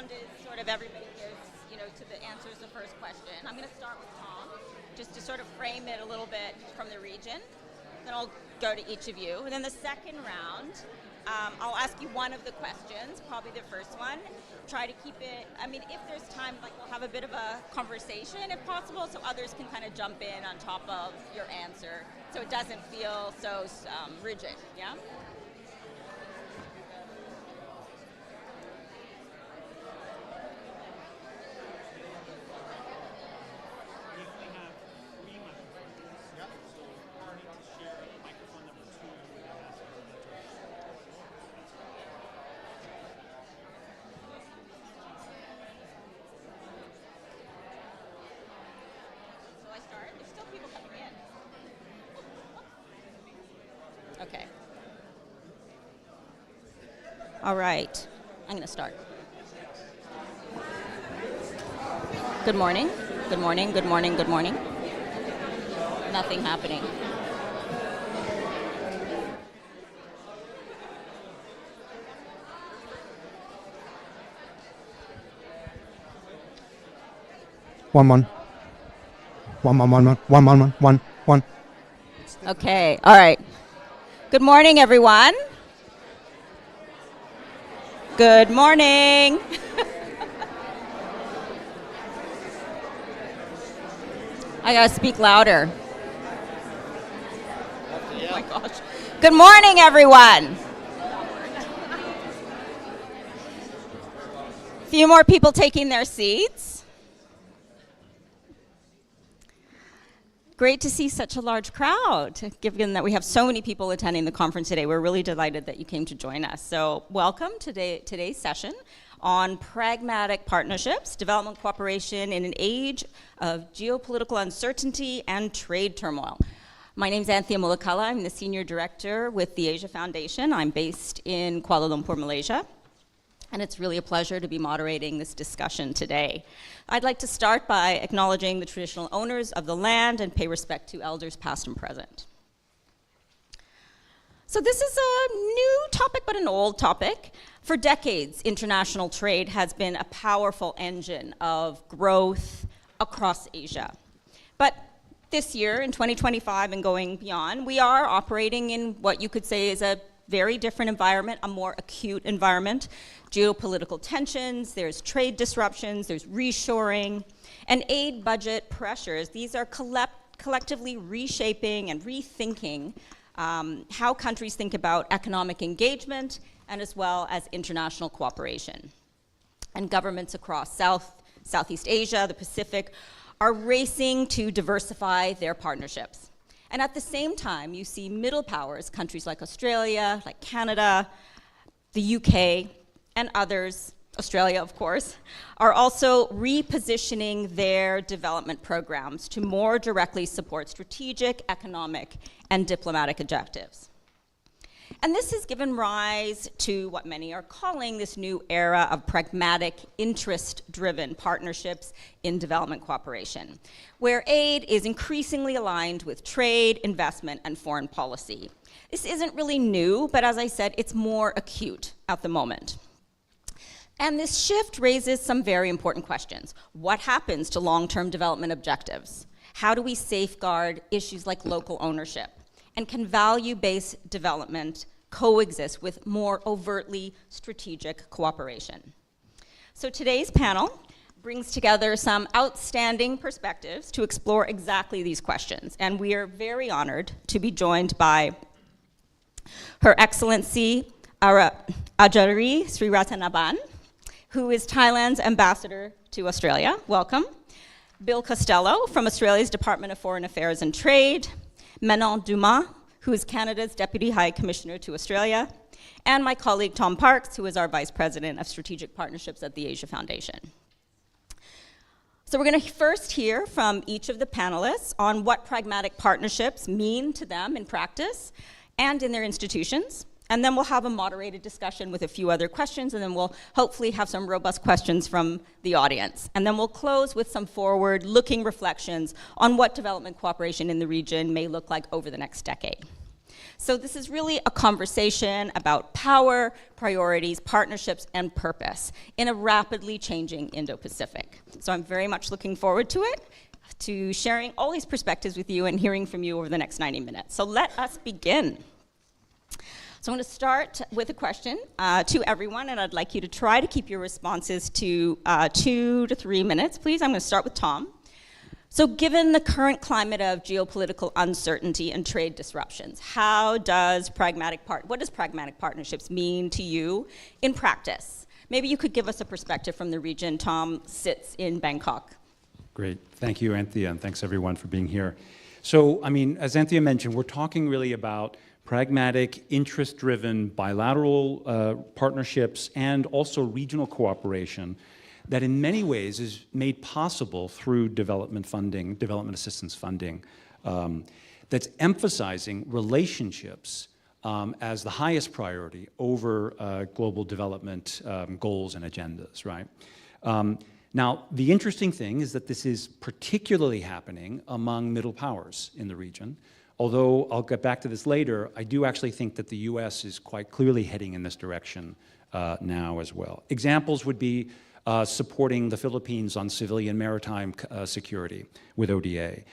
round is sort of everybody gives, answers the first question. I'm going to start with Tom, just to sort of frame it a little bit from the region. Then I'll go to each of you. And then the second round, I'll ask you one of the questions, probably the first one. Try to keep it, if there's time, we'll have a bit of a conversation if possible, so others can kind of jump in on top of your answer, so it doesn't feel so rigid, yeah? Okay. All right. I'm going to start. Good morning. Good morning. Good morning. Good morning. Nothing happening. One. Okay. All right. Good morning, everyone. Good morning. I gotta speak louder. Oh my gosh. Good morning, everyone. A few more people taking their seats. Great to see such a large crowd, given that we have so many people attending the conference today. We're really delighted that you came to join us. So welcome to today's session on pragmatic partnerships, development cooperation in an age of geopolitical uncertainty and trade turmoil. My name is Anthea Mulakala. I'm the Senior Director with the Asia Foundation. I'm based in Kuala Lumpur, Malaysia. And it's really a pleasure to be moderating this discussion today. I'd like to start by acknowledging the traditional owners of the land and pay respect to elders past and present. So this is a new topic, but an old topic. For decades, international trade has been a powerful engine of growth across Asia. But this year, in 2025 and going beyond, we are operating in what you could say is a very different environment, a more acute environment. Geopolitical tensions, there's trade disruptions, there's reshoring, and aid budget pressures. These are collectively reshaping and rethinking how countries think about economic engagement and as well as international cooperation. And governments across Southeast Asia, the Pacific, are racing to diversify their partnerships. And at the same time, you see middle powers, countries like Australia, like Canada, the UK, and others, Australia of course, are also repositioning their development programs to more directly support strategic, economic, and diplomatic objectives. And this has given rise to what many are calling this new era of pragmatic, interest-driven partnerships in development cooperation, where aid is increasingly aligned with trade, investment, and foreign policy. This isn't really new, but as I said, it's more acute at the moment. And this shift raises some very important questions. What happens to long-term development objectives? How do we safeguard issues like local ownership? And can value-based development coexist with more overtly strategic cooperation? So today's panel brings together some outstanding perspectives to explore exactly these questions. And we are very honored to be joined by Her Excellency Arjaree Sriratanaban, who is Thailand's ambassador to Australia. Welcome. Bill Costello from Australia's Department of Foreign Affairs and Trade, Manon Dumas, who is Canada's Deputy High Commissioner to Australia, and my colleague Tom Parks, who is our Vice President of Strategic Partnerships at the Asia Foundation. So we're going to first hear from each of the panelists on what pragmatic partnerships mean to them in practice and in their institutions. And then we'll have a moderated discussion with a few other questions, and then we'll hopefully have some robust questions from the audience. And then we'll close with some forward-looking reflections on what development cooperation in the region may look like over the next decade. So this is really a conversation about power, priorities, partnerships, and purpose in a rapidly changing Indo-Pacific. So I'm very much looking forward to it, to sharing all these perspectives with you and hearing from you over the next 90 minutes. So let us begin. So I'm going to start with a question to everyone, and I'd like you to try to keep your responses to 2 to 3 minutes, please. I'm going to start with Tom. So given the current climate of geopolitical uncertainty and trade disruptions, what does pragmatic partnerships mean to you in practice? Maybe you could give us a perspective from the region. Tom sits in Bangkok. Great. Thank you, Anthea, and thanks everyone for being here. So, as Anthea mentioned, we're talking really about pragmatic, interest-driven, bilateral partnerships and also regional cooperation that in many ways is made possible through development funding, development assistance funding, that's emphasizing relationships as the highest priority over global development goals and agendas, right? Now, the interesting thing is that this is particularly happening among middle powers in the region. Although I'll get back to this later, I do actually think that the US is quite clearly heading in this direction now as well. Examples would be supporting the Philippines on civilian maritime security with ODA,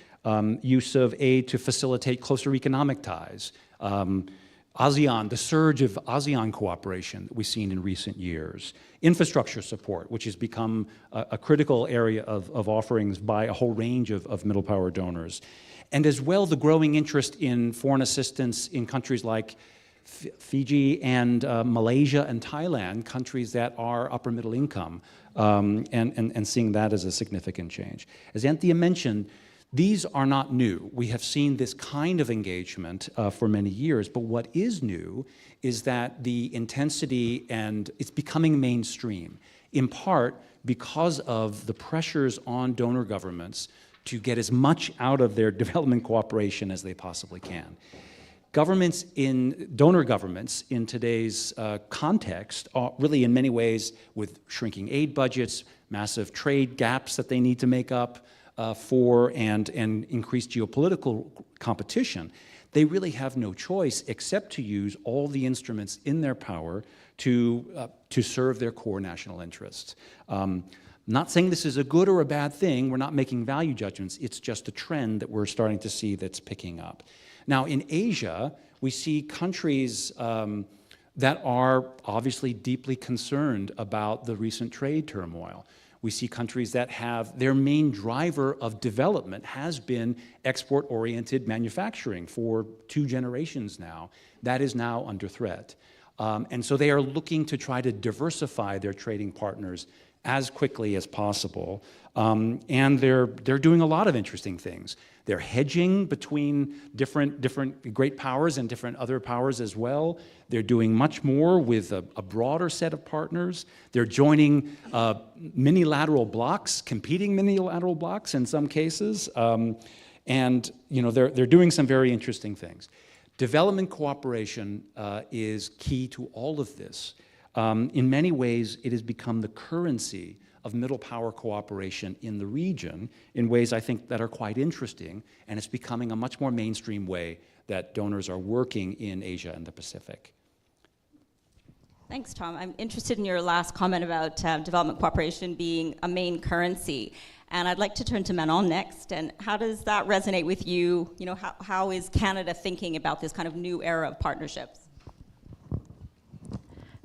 use of aid to facilitate closer economic ties, ASEAN, the surge of ASEAN cooperation that we've seen in recent years, infrastructure support, which has become a critical area of offerings by a whole range of middle power donors. And as well, the growing interest in foreign assistance in countries like Fiji and Malaysia and Thailand, countries that are upper middle income, and seeing that as a significant change. As Anthea mentioned, these are not new. We have seen this kind of engagement for many years, but what is new is that the intensity and it's becoming mainstream, in part because of the pressures on donor governments to get as much out of their development cooperation as they possibly can. Donor governments in today's context are really in many ways with shrinking aid budgets, massive trade gaps that they need to make up for and increased geopolitical competition, they really have no choice except to use all the instruments in their power to serve their core national interests. Not saying this is a good or a bad thing. We're not making value judgments. It's just a trend that we're starting to see that's picking up. Now, in Asia, we see countries that are obviously deeply concerned about the recent trade turmoil. We see countries that have their main driver of development has been export-oriented manufacturing for 2 generations now. That is now under threat. And so they are looking to try to diversify their trading partners as quickly as possible. And they're doing a lot of interesting things. They're hedging between different great powers and different other powers as well. They're doing much more with a broader set of partners. They're joining minilateral blocks, competing minilateral blocks in some cases. And they're doing some very interesting things. Development cooperation is key to all of this. In many ways, it has become the currency of middle power cooperation in the region in ways I think that are quite interesting, and it's becoming a much more mainstream way that donors are working in Asia and the Pacific. Thanks, Tom. I'm interested in your last comment about development cooperation being a main currency. And I'd like to turn to Manon next. And how does that resonate with you? How is Canada thinking about this kind of new era of partnerships?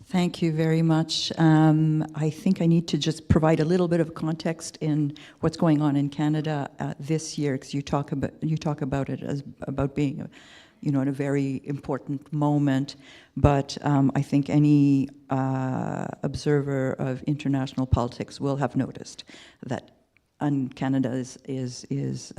Thank you very much. I think I need to just provide a little bit of context in what's going on in Canada this year, because you talk about it as about being, in a very important moment. But I think any observer of international politics will have noticed that Canada is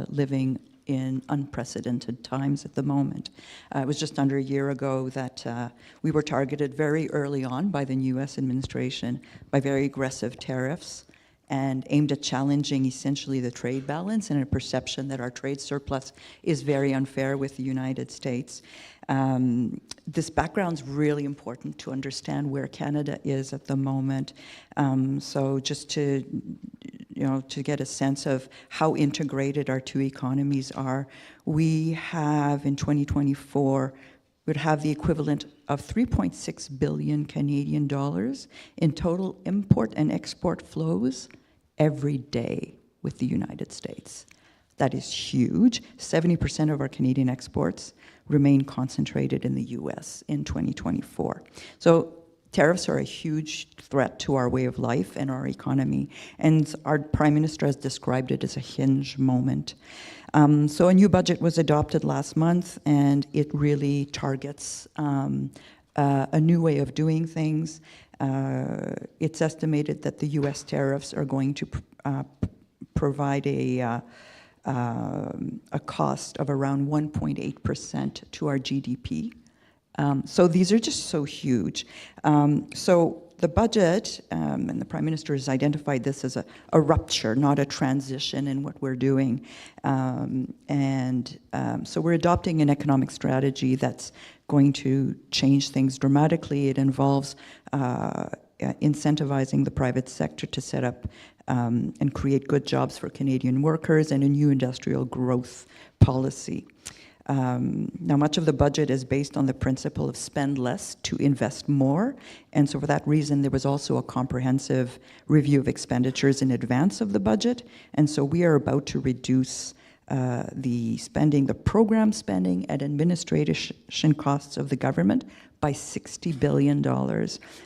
living in unprecedented times at the moment. It was just under a year ago that we were targeted very early on by the US administration by very aggressive tariffs and aimed at challenging essentially the trade balance and a perception that our trade surplus is very unfair with the United States. This background's really important to understand where Canada is at the moment. So just to to get a sense of how integrated our two economies are, we have in 2024 would have the equivalent of 3.6 billion Canadian dollars in total import and export flows every day with the United States. That is huge. 70% of our Canadian exports remain concentrated in the US in 2024. So tariffs are a huge threat to our way of life and our economy, and our Prime Minister has described it as a hinge moment. So a new budget was adopted last month, and it really targets a new way of doing things. It's estimated that the US tariffs are going to provide a cost of around 1.8% to our GDP. So these are just so huge. So the budget, and the Prime Minister has identified this as a rupture, not a transition in what we're doing. So we're adopting an economic strategy that's going to change things dramatically. It involves incentivizing the private sector to set up and create good jobs for Canadian workers and a new industrial growth policy. Now, much of the budget is based on the principle of spend less to invest more, and so for that reason, there was also a comprehensive review of expenditures in advance of the budget, and so we are about to reduce the program spending and administration costs of the government by $60 billion.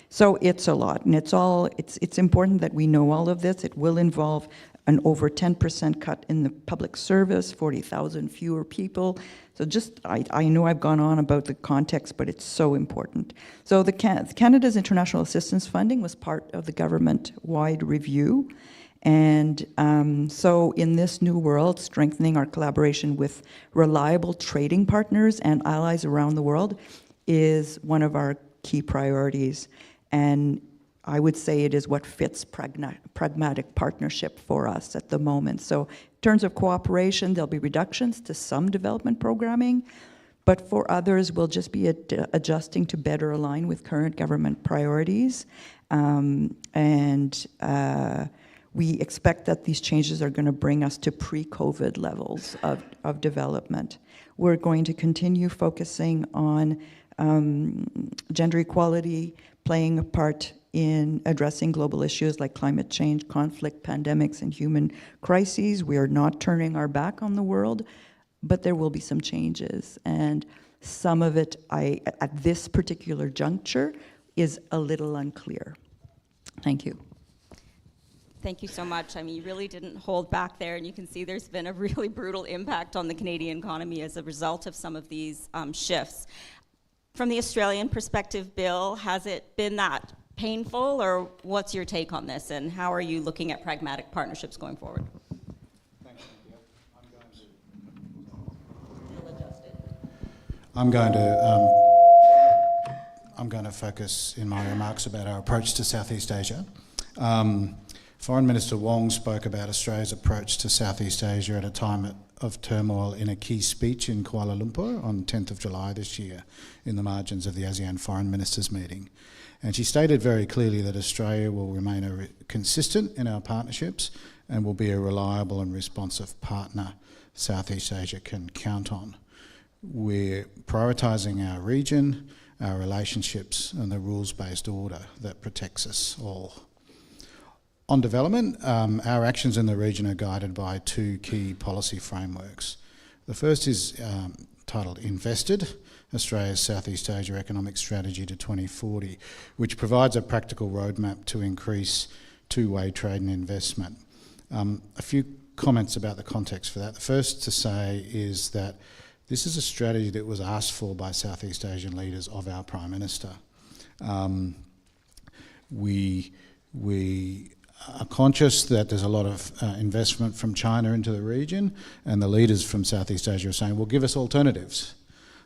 So it's a lot, and it's important that we know all of this. It will involve an over 10% cut in the public service, 40,000 fewer people. So I know I've gone on about the context, but it's so important. So Canada's international assistance funding was part of the government-wide review. And so in this new world, strengthening our collaboration with reliable trading partners and allies around the world is one of our key priorities. And I would say it is what fits pragmatic partnership for us at the moment. So in terms of cooperation, there'll be reductions to some development programming, but for others, we'll just be adjusting to better align with current government priorities. We expect that these changes are going to bring us to pre-COVID levels of development. We're going to continue focusing on gender equality, playing a part in addressing global issues like climate change, conflict, pandemics, and human crises. We are not turning our back on the world, but there will be some changes. And some of it, at this particular juncture, is a little unclear. Thank you. Thank you so much. I mean, you really didn't hold back there, and you can see there's been a really brutal impact on the Canadian economy as a result of some of these shifts. From the Australian perspective, Bill, has it been that painful, or what's your take on this, and how are you looking at pragmatic partnerships going forward? Thanks, Anthea. I'm going to focus in my remarks about our approach to Southeast Asia. Foreign Minister Wong spoke about Australia's approach to Southeast Asia at a time of turmoil in a key speech in Kuala Lumpur on 10th of July this year in the margins of the ASEAN Foreign Ministers meeting. And she stated very clearly that Australia will remain consistent in our partnerships and will be a reliable and responsive partner Southeast Asia can count on. We're prioritising our region, our relationships, and the rules-based order that protects us all. On development, our actions in the region are guided by two key policy frameworks. The first is titled Invested, Australia's Southeast Asia Economic Strategy to 2040, which provides a practical roadmap to increase two-way trade and investment. A few comments about the context for that. The first to say is that this is a strategy that was asked for by Southeast Asian leaders of our Prime Minister. We are conscious that there's a lot of investment from China into the region, and the leaders from Southeast Asia are saying, well, give us alternatives.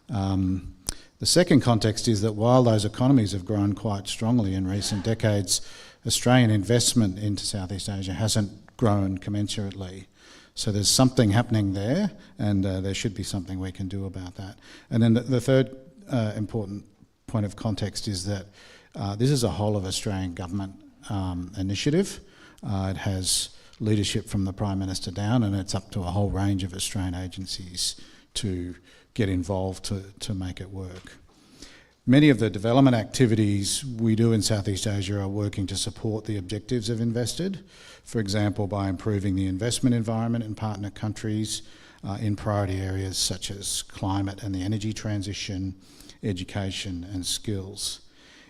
The second context is that while those economies have grown quite strongly in recent decades, Australian investment into Southeast Asia hasn't grown commensurately. So there's something happening there, and there should be something we can do about that. And then the third important point of context is that this is a whole of Australian government initiative. It has leadership from the Prime Minister down, and it's up to a whole range of Australian agencies to get involved to make it work. Many of the development activities we do in Southeast Asia are working to support the objectives of Invested, for example, by improving the investment environment in partner countries in priority areas such as climate and the energy transition, education and skills.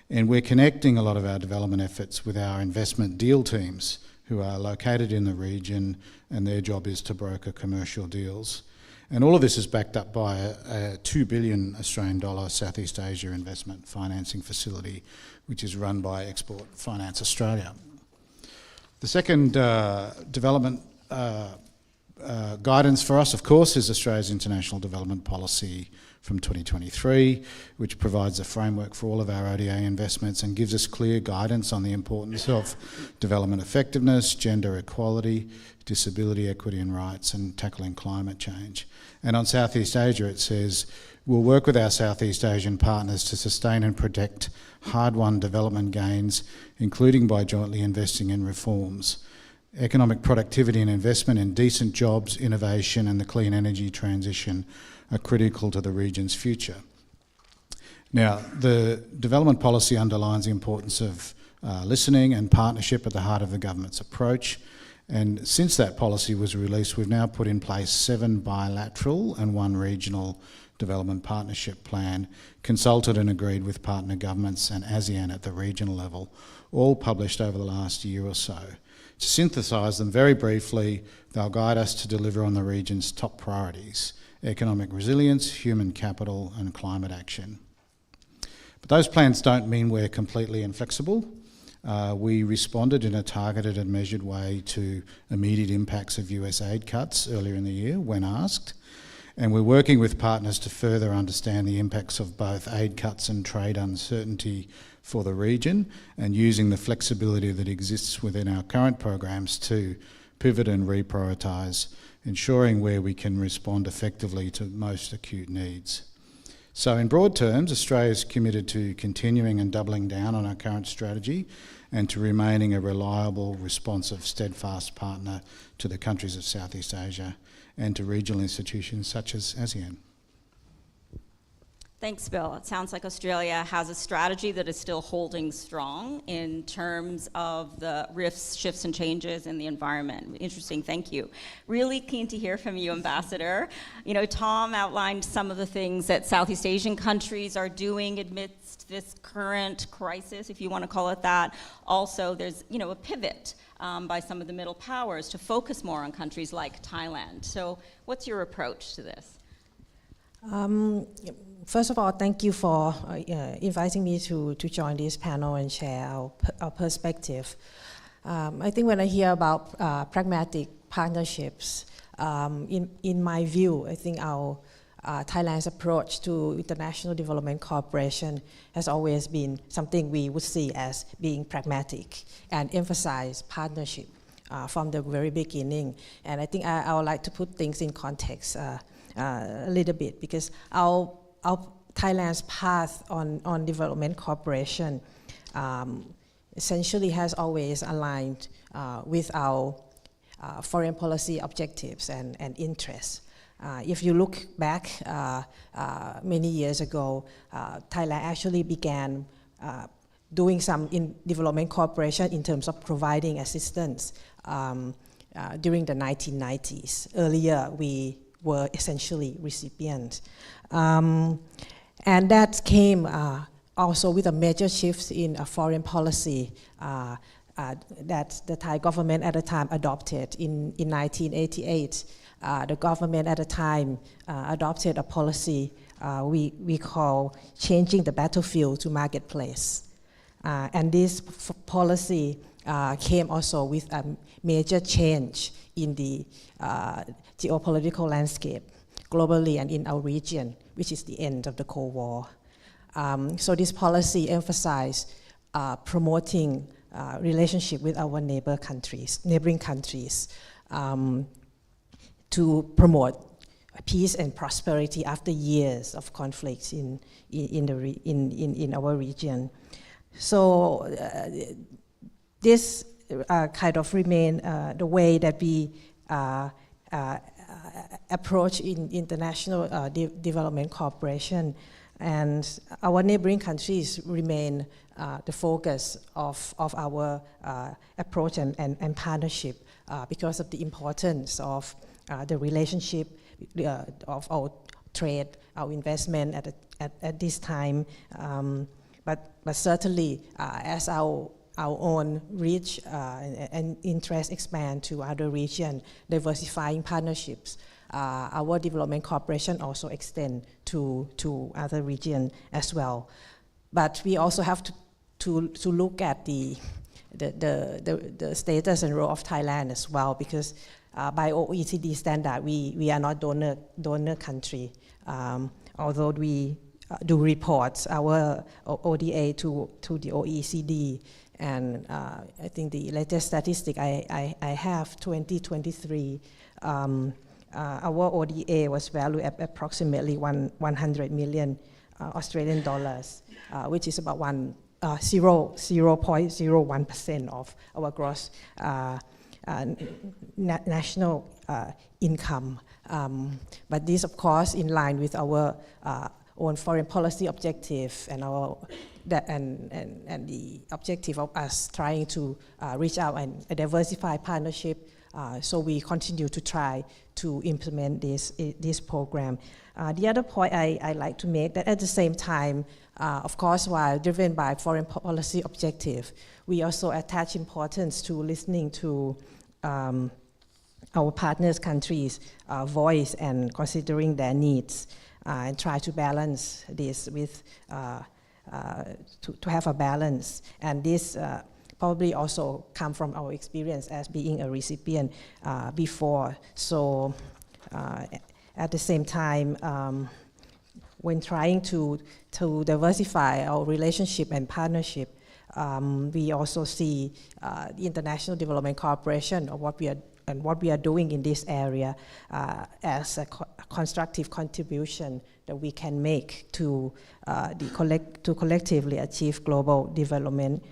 And we're connecting a lot of our development efforts with our investment deal teams who are located in the region, and their job is to broker commercial deals. And all of this is backed up by a 2 billion Australian dollar Southeast Asia investment financing facility, which is run by Export Finance Australia. The second development guidance for us, of course, is Australia's International Development Policy from 2023, which provides a framework for all of our ODA investments and gives us clear guidance on the importance of development effectiveness, gender equality, disability, equity and rights, and tackling climate change. And on Southeast Asia, it says, we'll work with our Southeast Asian partners to sustain and protect hard-won development gains, including by jointly investing in reforms. Economic productivity and investment in decent jobs, innovation and the clean energy transition are critical to the region's future. Now, the development policy underlines the importance of listening and partnership at the heart of the government's approach. And since that policy was released, we've now put in place 7 bilateral and 1 regional development partnership plan, consulted and agreed with partner governments and ASEAN at the regional level, all published over the last year or so. To synthesise them very briefly, they'll guide us to deliver on the region's top priorities: economic resilience, human capital and climate action. But those plans don't mean we're completely inflexible. We responded in a targeted and measured way to immediate impacts of US aid cuts earlier in the year when asked, and we're working with partners to further understand the impacts of both aid cuts and trade uncertainty for the region, and using the flexibility that exists within our current programs to pivot and reprioritise, ensuring where we can respond effectively to most acute needs. So in broad terms, Australia is committed to continuing and doubling down on our current strategy and to remaining a reliable, responsive, steadfast partner to the countries of Southeast Asia and to regional institutions such as ASEAN. Thanks, Bill. It sounds like Australia has a strategy that is still holding strong in terms of the rifts, shifts, and changes in the environment. Interesting, thank you. Really keen to hear from you, Ambassador. You know, Tom outlined some of the things that Southeast Asian countries are doing amidst this current crisis, if you want to call it that. Also, there's, you know, a pivot by some of the middle powers to focus more on countries like Thailand. So what's your approach to this? First of all, thank you for inviting me to join this panel and share our perspective. I think when I hear about pragmatic partnerships, in my view, I think our Thailand's approach to international development cooperation has always been something we would see as being pragmatic and emphasize partnership from the very beginning. And I think I would like to put things in context a little bit, because our Thailand's path on development cooperation essentially has always aligned with our foreign policy objectives and interests. If you look back many years ago, Thailand actually began doing some development cooperation in terms of providing assistance during the 1990s. Earlier, we were essentially recipients. And that came also with a major shift in foreign policy that the Thai government at the time adopted in 1988. The government at the time adopted a policy we call changing the battlefield to marketplace. And this policy came also with a major change in the geopolitical landscape globally and in our region, which is the end of the Cold War. So this policy emphasized promoting relationship with our neighboring countries, to promote peace and prosperity after years of conflicts in our region. So this kind of remain the way that we approach in international development cooperation. And our neighboring countries remain the focus of our approach and partnership because of the importance of the relationship of our trade, our investment at this time. But certainly, as our own reach and interest expand to other regions, diversifying partnerships, our development cooperation also extend to other regions as well. But we also have to look at the status and role of Thailand as well, because by OECD standard, we are not donor country, although we do report our ODA to the OECD. And I think the latest statistic I have, 2023, our ODA was valued at approximately 100 million Australian dollars, which is about 0.01% of our gross national income. But this, of course, in line with our own foreign policy objective and the objective of us trying to reach out and diversify partnership. So we continue to try to implement this program. The other point I like to make, that at the same time, of course, while driven by foreign policy objective, we also attach importance to listening to our partners' countries' voice and considering their needs, and try to balance this with to have a balance. And this probably also come from our experience as being a recipient before. So at the same time, when trying to diversify our relationship and partnership, we also see the international development cooperation of what we are doing in this area as a constructive contribution that we can make to collectively achieve global development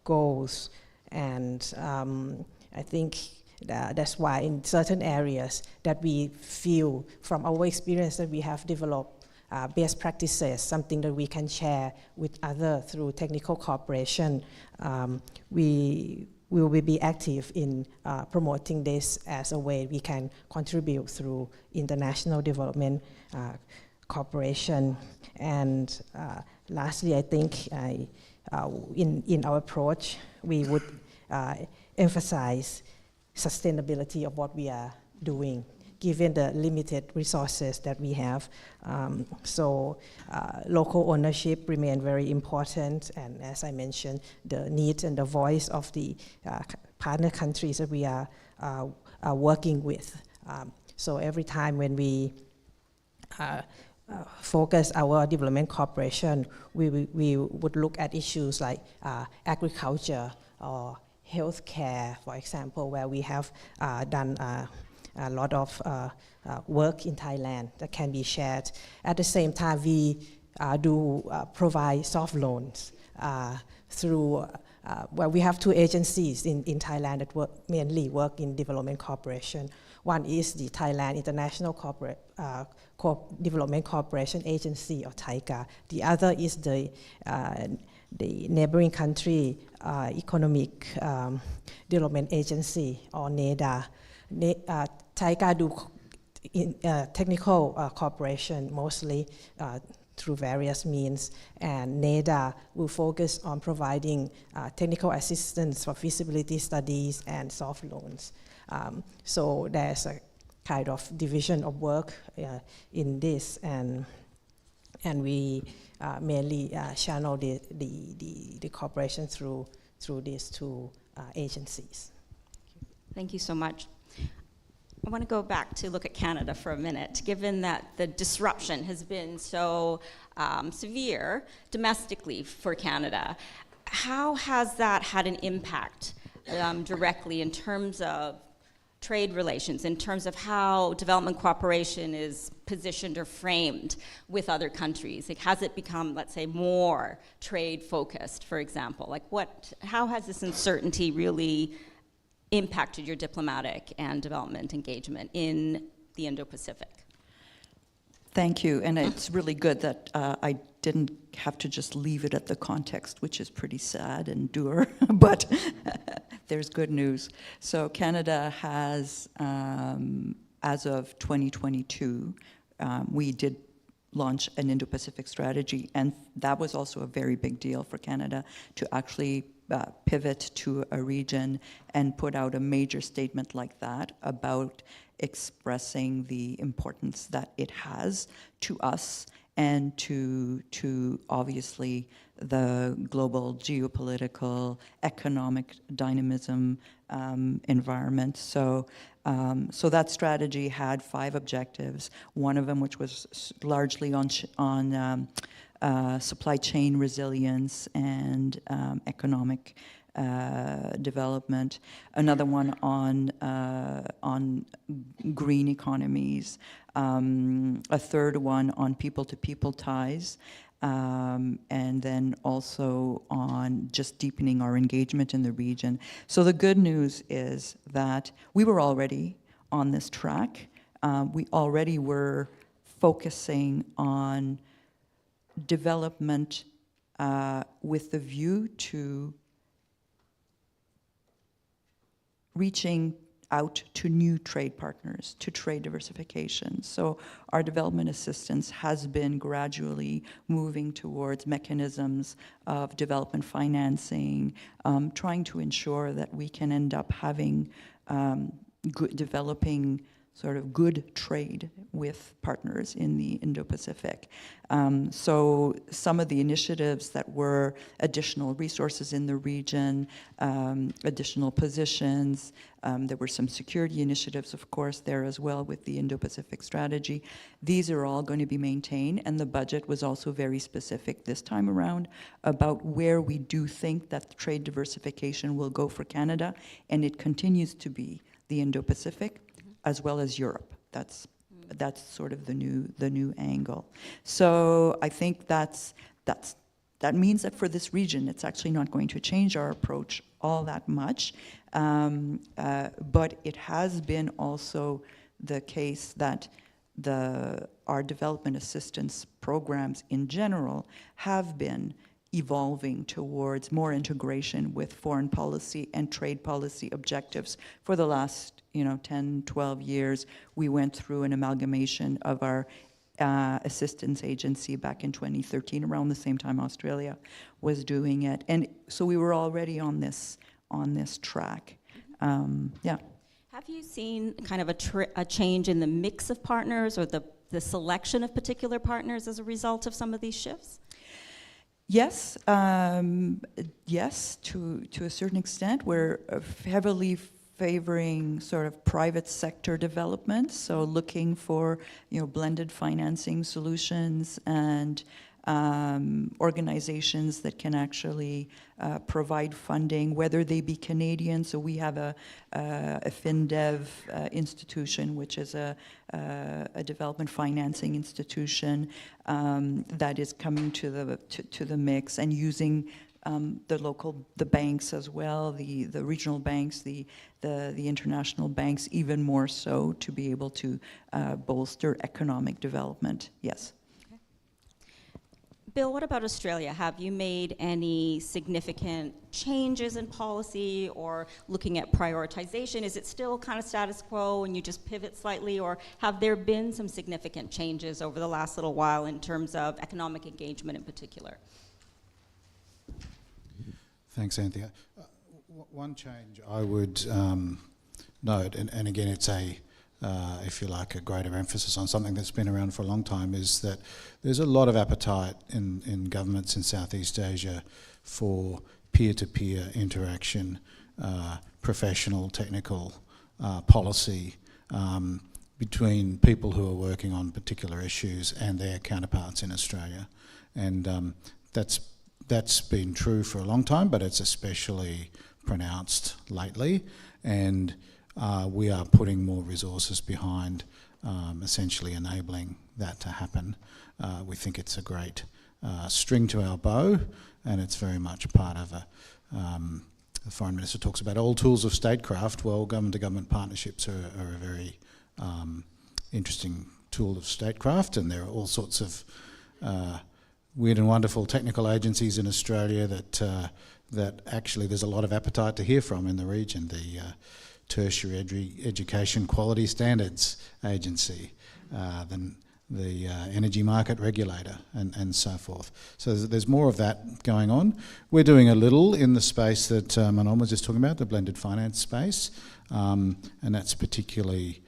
goals. And I think that's why in certain areas that we feel from our experience that we have developed best practices, something that we can share with others through technical cooperation, we will be active in promoting this as a way we can contribute through international development cooperation. And lastly, I think in our approach, we would emphasize sustainability of what we are doing, given the limited resources that we have. So local ownership remain very important, and as I mentioned, the needs and the voice of the partner countries that we are working with. So every time when we focus our development cooperation, we would look at issues like agriculture or healthcare, for example, where we have done a lot of work in Thailand that can be shared. At the same time, we do provide soft loans through, well, we have two agencies in Thailand that mainly work in development cooperation. One is the Thailand International Development Cooperation Agency, or TICA. The other is the neighboring country Economic Development Agency, or NEDA. TICA do technical cooperation mostly through various means, and NEDA will focus on providing technical assistance for feasibility studies and soft loans. So there's a kind of division of work in this, and we mainly channel the cooperation through these two agencies. Thank you so much. I want to go back to look at Canada for a minute. Given that the disruption has been so severe domestically for Canada, how has that had an impact directly in terms of trade relations, in terms of how development cooperation is positioned or framed with other countries? Like, has it become, let's say, more trade focused, for example? Like, how has this uncertainty really impacted your diplomatic and development engagement in the Indo-Pacific? Thank you, and it's really good that I didn't have to just leave it at the context, which is pretty sad and dour, but there's good news. So Canada has, as of 2022, we did launch an Indo-Pacific strategy, and that was also a very big deal for Canada to actually pivot to a region and put out a major statement like that about expressing the importance that it has to us and to obviously the global geopolitical, economic dynamism environment. So that strategy had 5 objectives. One of them, which was largely on supply chain resilience and economic development. Another one on green economies. A third one on people-to-people ties. And then also on just deepening our engagement in the region. So the good news is that we were already on this track. We already were focusing on development with the view to reaching out to new trade partners, to trade diversification. So our development assistance has been gradually moving towards mechanisms of development financing, trying to ensure that we can end up having developing sort of good trade with partners in the Indo-Pacific. So some of the initiatives that were additional resources in the region, additional positions, there were some security initiatives, of course, there as well with the Indo-Pacific strategy. These are all going to be maintained, and the budget was also very specific this time around about where we do think that trade diversification will go for Canada, and it continues to be the Indo-Pacific, as well as Europe. That's sort of the new angle. So I think that means that for this region, it's actually not going to change our approach all that much. But it has been also the case that our development assistance programs in general have been evolving towards more integration with foreign policy and trade policy objectives. For the last 10, 12 years, we went through an amalgamation of our assistance agency back in 2013, around the same time Australia was doing it. And so we were already on this track. Yeah. Have you seen kind of a change in the mix of partners or the selection of particular partners as a result of some of these shifts? Yes, yes, to a certain extent. We're heavily favoring sort of private sector development, so looking for blended financing solutions and organizations that can actually provide funding, whether they be Canadian. So we have a FinDev institution, which is a development financing institution that is coming to the mix and using the banks as well, the regional banks, the international banks, even more so to be able to bolster economic development. Yes. Bill, what about Australia? Have you made any significant changes in policy or looking at prioritization? Is it still kind of status quo and you just pivot slightly, or have there been some significant changes over the last little while in terms of economic engagement in particular? Thanks, Anthea. One change I would note, and again it's if you like, a greater emphasis on something that's been around for a long time, is that there's a lot of appetite in governments in Southeast Asia for peer-to-peer interaction, professional, technical policy between people who are working on particular issues and their counterparts in Australia. And that's been true for a long time, but it's especially pronounced lately. And we are putting more resources behind essentially enabling that to happen. We think it's a great string to our bow, and it's very much part of the Foreign Minister talks about all tools of statecraft. Well, government-to-government partnerships are a very interesting tool of statecraft, and there are all sorts of weird and wonderful technical agencies in Australia that actually there's a lot of appetite to hear from in the region. The Tertiary Education Quality Standards Agency, the Energy Market Regulator, and so forth. So there's more of that going on. We're doing a little in the space that Manon was just talking about, the blended finance space, and that's particularly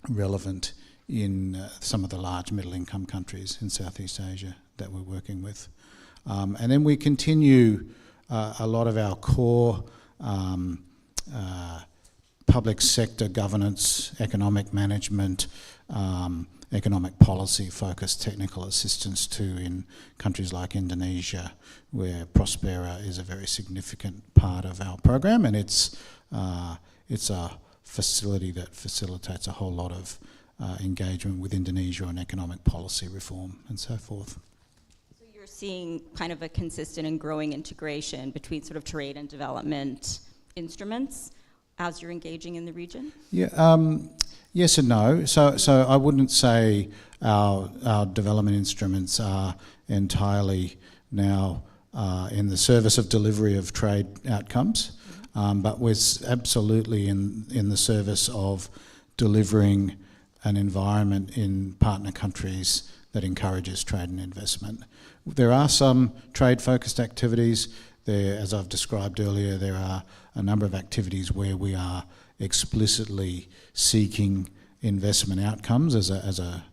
relevant in some of the large middle-income countries in Southeast Asia that we're working with. And then we continue a lot of our core public sector governance, economic management, economic policy focused technical assistance too in countries like Indonesia, where Prospera is a very significant part of our program, and it's a facility that facilitates a whole lot of engagement with Indonesia on economic policy reform and so forth. So you're seeing kind of a consistent and growing integration between sort of trade and development instruments as you're engaging in the region? Yeah, yes and no. So I wouldn't say our development instruments are entirely now in the service of delivery of trade outcomes, but we're absolutely in the service of delivering an environment in partner countries that encourages trade and investment. There are some trade-focused activities. There, as I've described earlier, there are a number of activities where we are explicitly seeking investment outcomes as a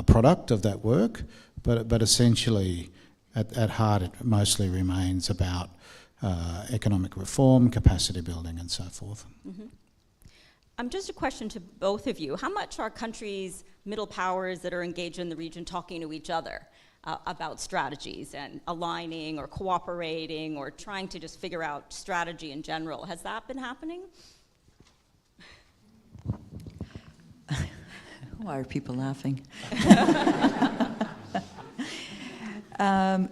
product of that work, but essentially at heart it mostly remains about economic reform, capacity building and so forth. Mm-hmm. Just a question to both of you. How much are countries, middle powers that are engaged in the region talking to each other about strategies and aligning or cooperating or trying to just figure out strategy in general? Has that been happening? Why are people laughing?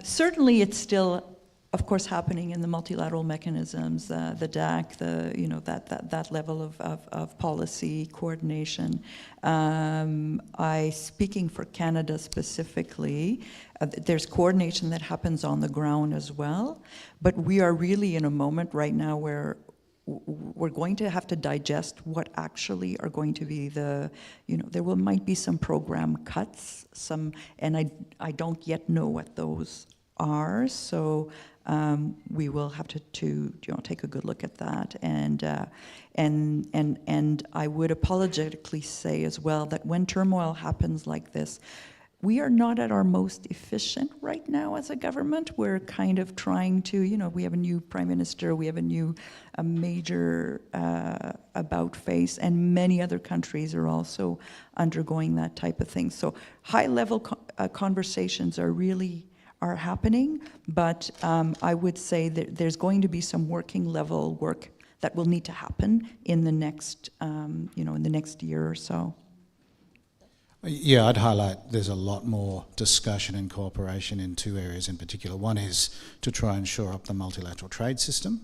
Certainly it's still, of course, happening in the multilateral mechanisms, the DAC, that level of policy coordination. Speaking for Canada specifically, there's coordination that happens on the ground as well, but we are really in a moment right now where we're going to have to digest what actually are going to be might be some program cuts, and I don't yet know what those are, so we will have to take a good look at that, and I would apologetically say as well that when turmoil happens like this, we are not at our most efficient right now as a government. We're kind of trying to, we have a new prime minister, we have a major about face, and many other countries are also undergoing that type of thing. So high-level conversations are happening, but I would say that there's going to be some working level work that will need to happen in the next, in the next year or so. Yeah, I'd highlight there's a lot more discussion and cooperation in two areas in particular. One is to try and shore up the multilateral trade system,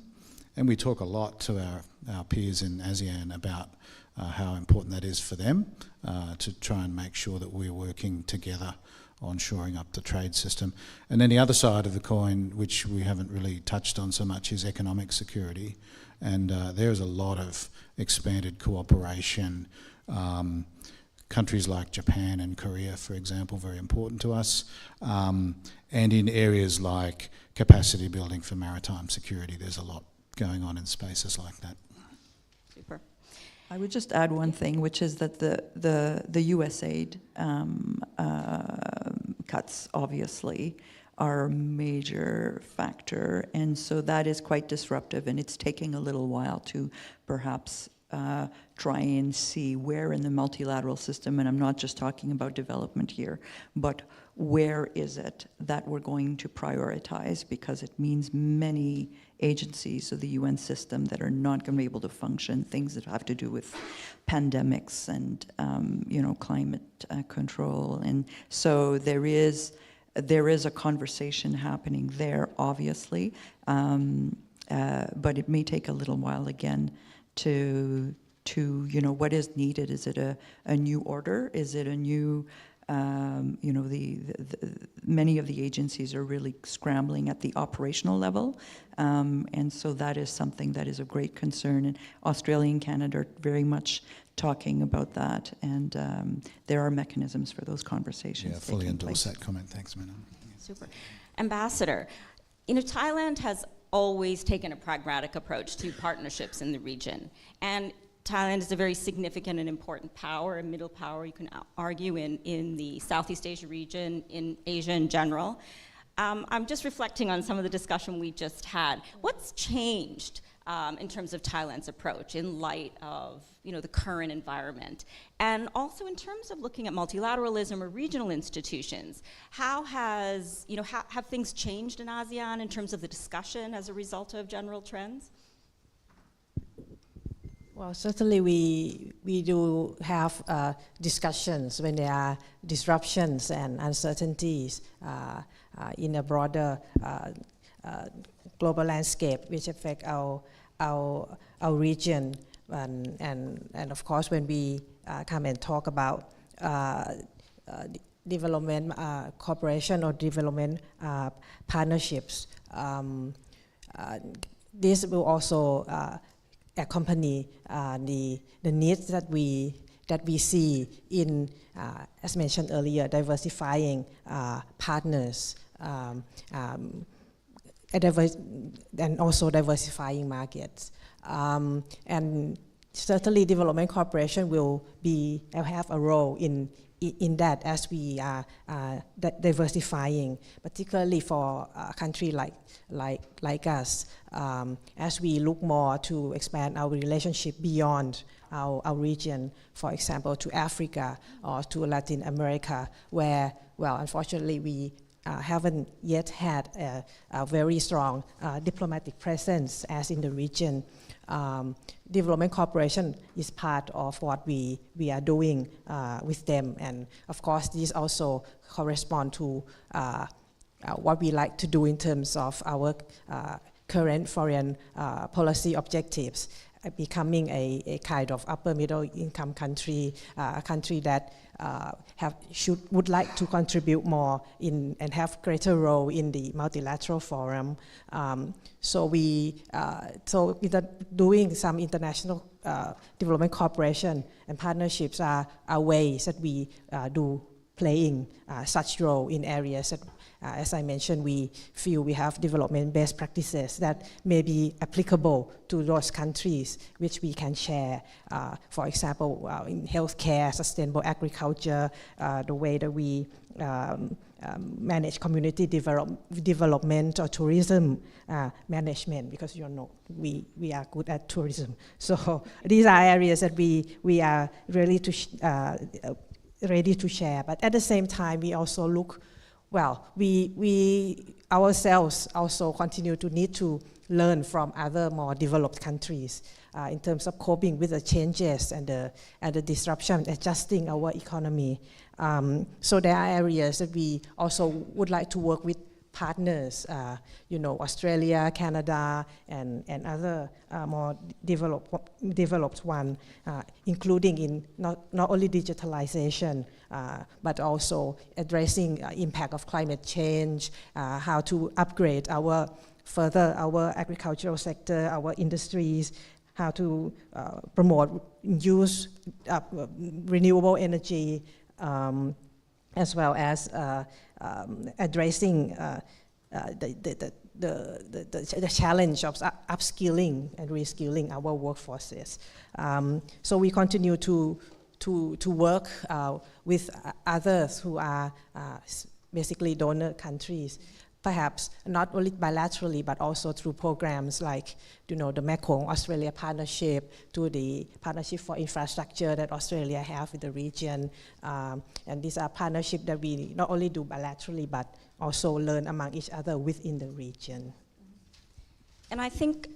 and we talk a lot to our peers in ASEAN about how important that is for them to try and make sure that we're working together on shoring up the trade system. And then the other side of the coin, which we haven't really touched on so much, is economic security. And there's a lot of expanded cooperation. Countries like Japan and Korea, for example, very important to us. And in areas like capacity building for maritime security, there's a lot going on in spaces like that. Super. I would just add one thing, which is that the US aid cuts, obviously, are a major factor, and so that is quite disruptive, and it's taking a little while to perhaps try and see where in the multilateral system, and I'm not just talking about development here, but where is it that we're going to prioritize, because it means many agencies of the UN system that are not going to be able to function, things that have to do with pandemics and climate control. And so there is a conversation happening there, obviously, but it may take a little while again to what is needed. Is it a new order? Is it a new, many of the agencies are really scrambling at the operational level, and so that is something that is of great concern. And Australia and Canada are very much talking about that, and there are mechanisms for those conversations. Yeah, fully endorse that comment. Thanks, Manon. Super. Ambassador, Thailand has always taken a pragmatic approach to partnerships in the region. And Thailand is a very significant and important power, a middle power, you can argue, in the Southeast Asia region, in Asia in general. I'm just reflecting on some of the discussion we just had. What's changed in terms of Thailand's approach in light of the current environment? And also in terms of looking at multilateralism or regional institutions, how have things changed in ASEAN in terms of the discussion as a result of general trends? Well, certainly we do have discussions when there are disruptions and uncertainties in a broader global landscape which affect our region, and of course when we come and talk about development cooperation or development partnerships, this will also accompany the needs that we see in, as mentioned earlier, diversifying partners, and also diversifying markets. And certainly development cooperation will have a role in that as we are diversifying, particularly for a country like us, as we look more to expand our relationship beyond our region, for example, to Africa or to Latin America, where, well, unfortunately we haven't yet had a very strong diplomatic presence as in the region. Development cooperation is part of what we are doing with them, and of course these also correspond to what we like to do in terms of our current foreign policy objectives, becoming a kind of upper middle income country, a country that would like to contribute more in and have greater role in the multilateral forum. So doing some international development cooperation and partnerships are ways that we do playing such role in areas that, as I mentioned, we feel we have development best practices that may be applicable to those countries, which we can share. For example, in healthcare, sustainable agriculture, the way that we manage community development or tourism management, because we are good at tourism. So these are areas that we are really ready to share. But at the same time, we also look. Well, we ourselves also continue to need to learn from other more developed countries in terms of coping with the changes and the disruption, adjusting our economy. So there are areas that we also would like to work with partners, Australia, Canada, and other more developed one, including in not only digitalization, but also addressing impact of climate change, how to upgrade our agricultural sector, our industries, how to promote use renewable energy, as well as addressing the challenge of upskilling and reskilling our workforces. So we continue to work with others who are basically donor countries perhaps not only bilaterally, but also through programs like, the Mekong-Australia Partnership, to the Partnership for Infrastructure that Australia have with the region. And these are partnerships that we not only do bilaterally, but also learn among each other within the region. And I think,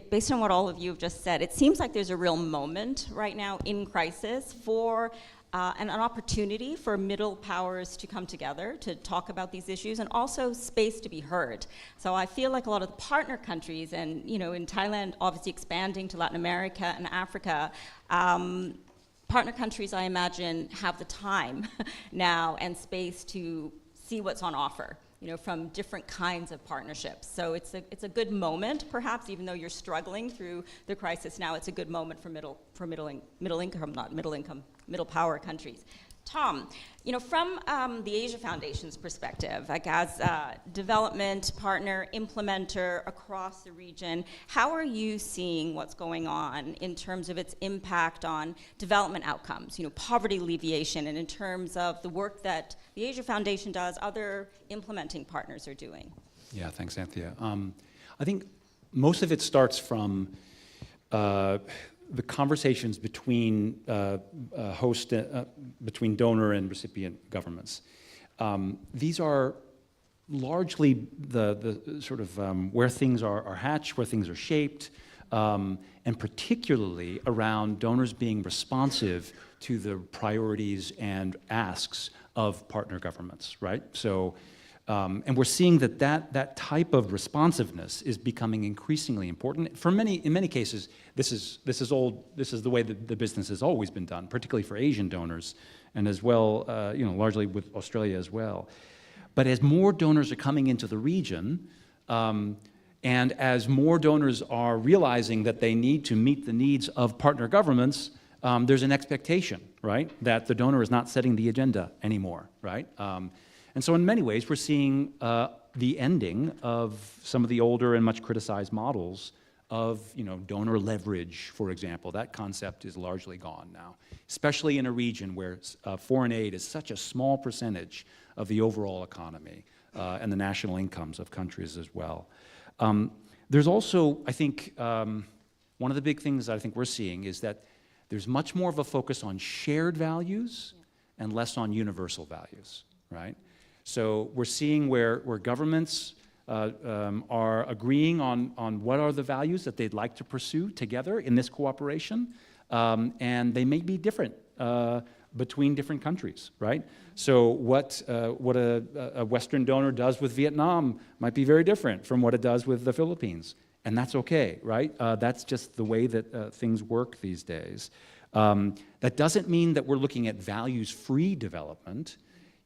based on what all of you have just said, it seems like there's a real moment right now in crisis for an opportunity for middle powers to come together to talk about these issues, and also space to be heard. So I feel like a lot of the partner countries, and in Thailand, obviously expanding to Latin America and Africa, partner countries, I imagine, have the time now and space to see what's on offer, from different kinds of partnerships. So it's a good moment, perhaps, even though you're struggling through the crisis now. It's a good moment for middle power countries. Tom, from the Asia Foundation's perspective, like as a development partner, implementer across the region, how are you seeing what's going on in terms of its impact on development outcomes, poverty alleviation, and in terms of the work that the Asia Foundation does, other implementing partners are doing? Yeah, thanks, Anthea. I think most of it starts from the conversations between between donor and recipient governments. These are largely the sort of where things are hatched, where things are shaped, and particularly around donors being responsive to the priorities and asks of partner governments, right? So, and we're seeing that type of responsiveness is becoming increasingly important. In many cases, this is the way that the business has always been done, particularly for Asian donors, and as well, largely with Australia as well. But as more donors are coming into the region, and as more donors are realizing that they need to meet the needs of partner governments, there's an expectation, right, that the donor is not setting the agenda anymore, right? And so in many ways, we're seeing the ending of some of the older and much criticized models of donor leverage, for example. That concept is largely gone now, especially in a region where foreign aid is such a small percentage of the overall economy and the national incomes of countries as well. There's also, I think, one of the big things that I think we're seeing is that there's much more of a focus on shared values and less on universal values, right? So we're seeing where governments are agreeing on what are the values that they'd like to pursue together in this cooperation, and they may be different between different countries, right? So what a Western donor does with Vietnam might be very different from what it does with the Philippines, and that's okay, right? That's just the way that things work these days. That doesn't mean that we're looking at values-free development.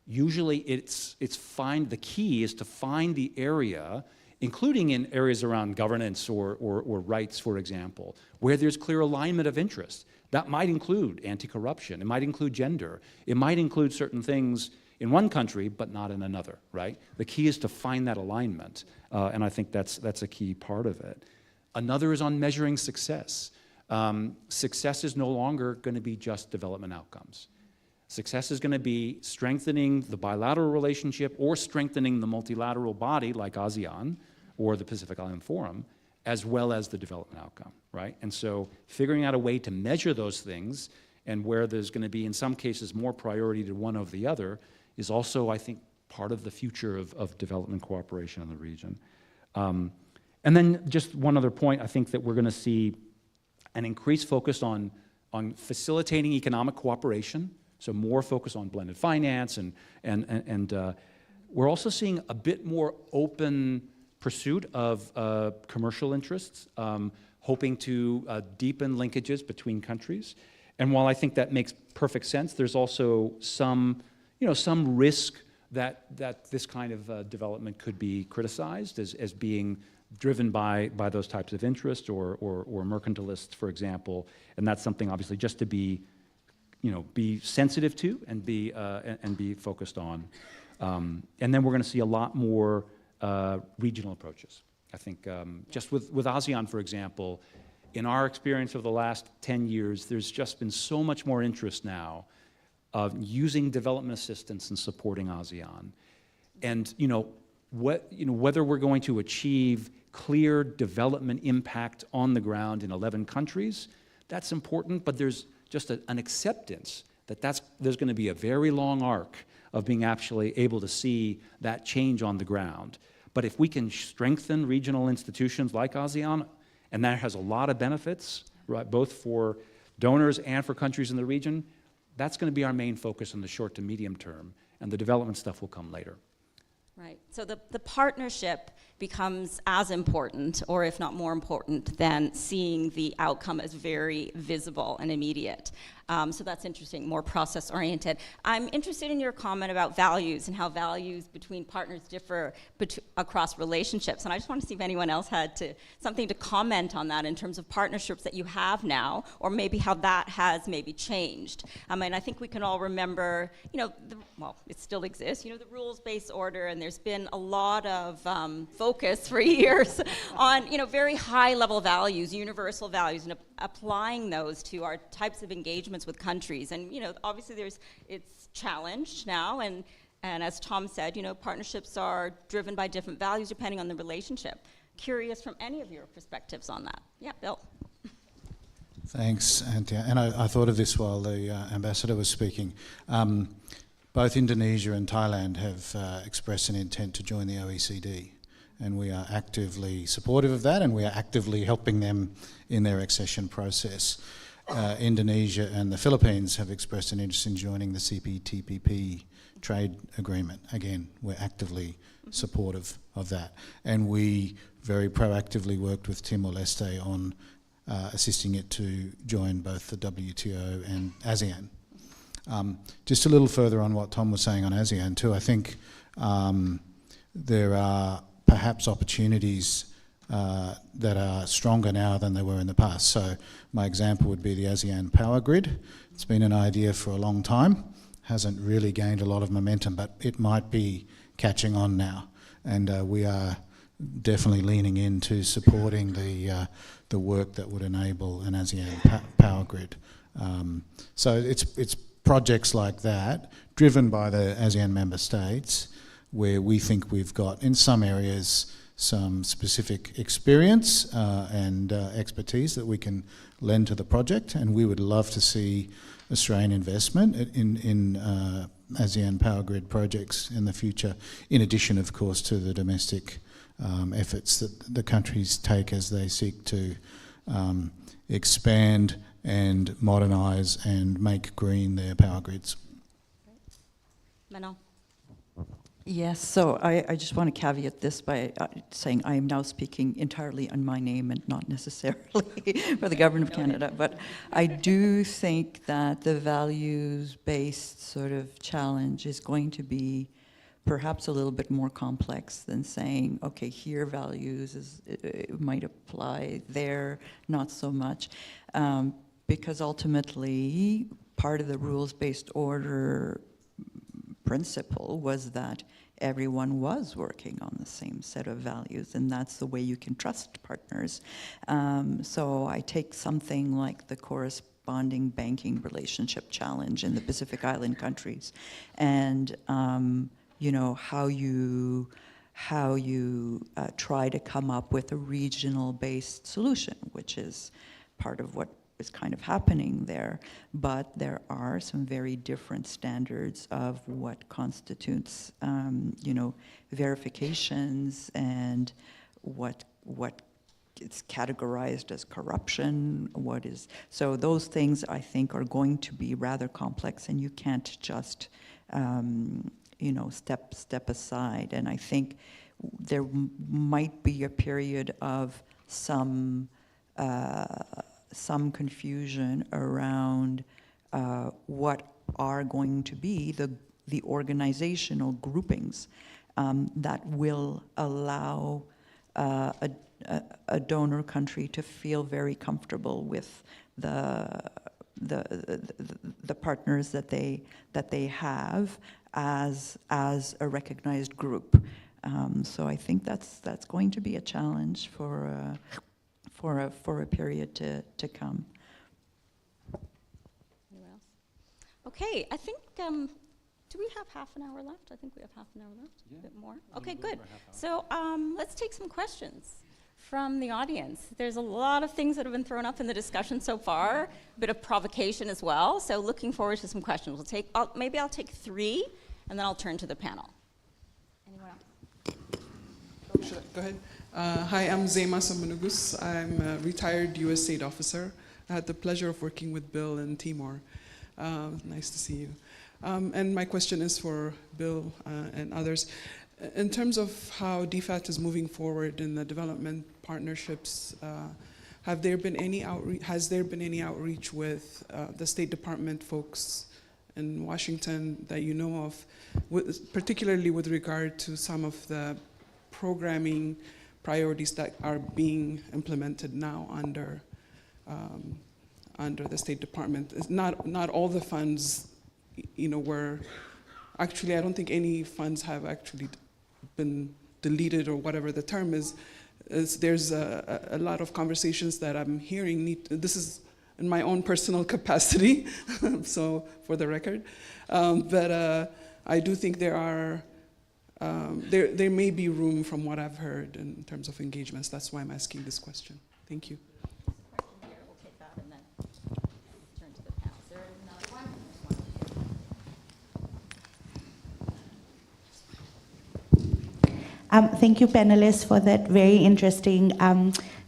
Usually the key is to find the area, including in areas around governance or rights, for example, where there's clear alignment of interest. That might include anti-corruption, it might include gender, it might include certain things in one country, but not in another, right? The key is to find that alignment, and I think that's a key part of it. Another is on measuring success. Success is no longer going to be just development outcomes. Success is going to be strengthening the bilateral relationship or strengthening the multilateral body like ASEAN or the Pacific Island Forum, as well as the development outcome, right? And so figuring out a way to measure those things and where there's going to be, in some cases, more priority to one over the other is also, I think, part of the future of development cooperation in the region. And then just one other point, I think that we're going to see an increased focus on facilitating economic cooperation. So more focus on blended finance, and we're also seeing a bit more open pursuit of commercial interests, hoping to deepen linkages between countries. And while I think that makes perfect sense, there's also some risk that this kind of development could be criticized as being driven by those types of interests or mercantilists, for example. And that's something obviously just to be sensitive to and be focused on. And then we're going to see a lot more regional approaches. I think just with ASEAN, for example, in our experience over the last 10 years, there's just been so much more interest now of using development assistance and supporting ASEAN. And, whether we're going to achieve clear development impact on the ground in 11 countries, that's important, but there's just an acceptance that there's going to be a very long arc of being actually able to see that change on the ground. But if we can strengthen regional institutions like ASEAN, and that has a lot of benefits, right, both for donors and for countries in the region, that's going to be our main focus in the short to medium term, and the development stuff will come later. Right. So the partnership becomes as important, or if not more important, than seeing the outcome as very visible and immediate. So that's interesting, more process-oriented. I'm interested in your comment about values and how values between partners differ across relationships. And I just want to see if anyone else had something to comment on that in terms of partnerships that you have now, or maybe how that has maybe changed. And I think we can all remember, well, it still exists, the rules-based order, and there's been a lot of focus for years on, very high-level values, universal values, and applying those to our types of engagements with countries. And obviously it's challenged now, and as Tom said, partnerships are driven by different values depending on the relationship. Curious from any of your perspectives on that. Yeah, Bill. Thanks, Anthea. And I thought of this while the ambassador was speaking. Both Indonesia and Thailand have expressed an intent to join the OECD, and we are actively supportive of that, and we are actively helping them in their accession process. Indonesia and the Philippines have expressed an interest in joining the CPTPP trade agreement. Again, we're actively supportive of that. And we very proactively worked with Timor-Leste on assisting it to join both the WTO and ASEAN. Just a little further on what Tom was saying on ASEAN too, I think there are perhaps opportunities that are stronger now than they were in the past. So my example would be the ASEAN power grid. It's been an idea for a long time, hasn't really gained a lot of momentum, but it might be catching on now. And we are definitely leaning into supporting the work that would enable an ASEAN power grid. So it's projects like that, driven by the ASEAN member states, where we think we've got, in some areas, some specific experience and expertise that we can lend to the project, and we would love to see Australian investment in ASEAN power grid projects in the future, in addition, of course, to the domestic efforts that the countries take as they seek to expand and modernise and make green their power grids. Manon. Yes, so I just want to caveat this by saying I am now speaking entirely in my name and not necessarily for the Government of Canada, but I do think that the values-based sort of challenge is going to be perhaps a little bit more complex than saying, okay, here values it might apply, there not so much, because ultimately part of the rules-based order principle was that everyone was working on the same set of values, and that's the way you can trust partners. So I take something like the corresponding banking relationship challenge in the Pacific Island countries, and how you try to come up with a regional-based solution, which is part of what is kind of happening there, but there are some very different standards of what constitutes, verifications and what is categorized as corruption, so those things I think are going to be rather complex, and you can't just, step aside. And I think there might be a period of some confusion around what are going to be the organizational groupings that will allow a donor country to feel very comfortable with the partners that they have as a recognized group. So I think that's going to be a challenge for a period to come. Anyone else? Okay, I think Do we have half an hour left? I think we have half an hour left, Yeah. a bit more. A Okay, little good. over half So let's take some questions from the audience. There's a lot of things that have been thrown up in the discussion so far, a bit of provocation as well. So looking forward to some questions. Maybe I'll take 3, and then I'll turn to the panel. Anyone else? Should I go ahead? Hi, I'm Zema Samanugus. I'm a retired U.S. State Officer. I had the pleasure of working with Bill in Timor. Nice to see you. And my question is for Bill and others. In terms of how DFAT is moving forward in the development partnerships, has there been any outreach with the State Department folks in Washington that you know of, particularly with regard to some of the programming priorities that are being implemented now under the State Department? It's not all the funds, were actually, I don't think any funds have actually been deleted or whatever the term is. There's a lot of conversations that I'm hearing. This is in my own personal capacity, so for the record, but I do think there may be room from what I've heard in terms of engagements. That's why I'm asking this question. Thank you. We'll take that and then turn to the panel. Is there another one? Thank you, panelists, for that very interesting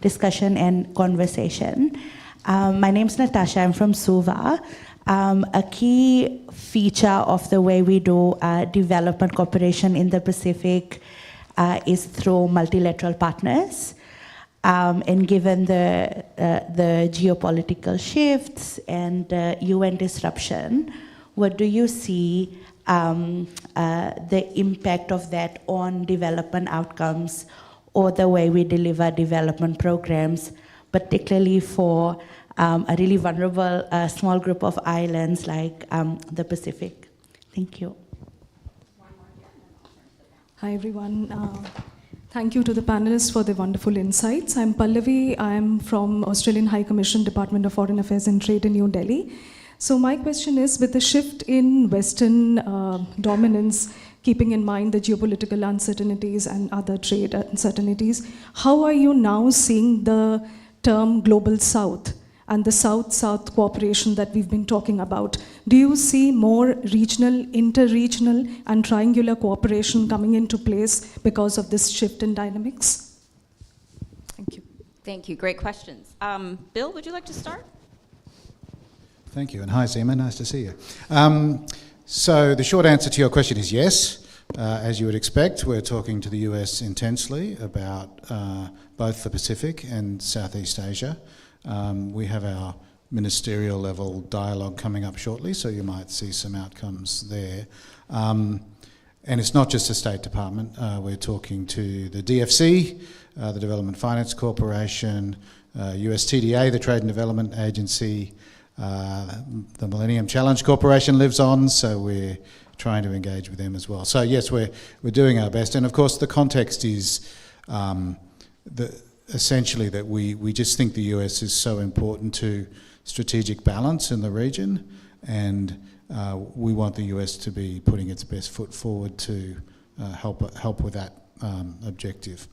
discussion and conversation. My name is Natasha. I'm from Suva. A key feature of the way we do development cooperation in the Pacific is through multilateral partners. And given the geopolitical shifts and UN disruption, what do you see the impact of that on development outcomes or the way we deliver development programs, particularly for a really vulnerable small group of islands like the Pacific? Thank you. Hi, everyone. Thank you to the panelists for the wonderful insights. I'm Pallavi. I'm from Australian High Commission, Department of Foreign Affairs and Trade in New Delhi. So my question is, with the shift in Western dominance, keeping in mind the geopolitical uncertainties and other trade uncertainties, how are you now seeing the term Global South and the South-South cooperation that we've been talking about? Do you see more regional, inter-regional, and triangular cooperation coming into place because of this shift in dynamics? Thank you. Thank you. Great questions. Bill, would you like to start? Thank you, and hi Zema, nice to see you. So the short answer to your question is yes. As you would expect, we're talking to the US intensely about both the Pacific and Southeast Asia. We have our ministerial level dialogue coming up shortly, so you might see some outcomes there. And it's not just the State Department. We're talking to the DFC, the Development Finance Corporation, US TDA, the Trade and Development Agency. The Millennium Challenge Corporation lives on, so we're trying to engage with them as well. So yes, we're doing our best, and of course the context is essentially that we just think the US is so important to strategic balance in the region, and we want the US to be putting its best foot forward to help with that objective.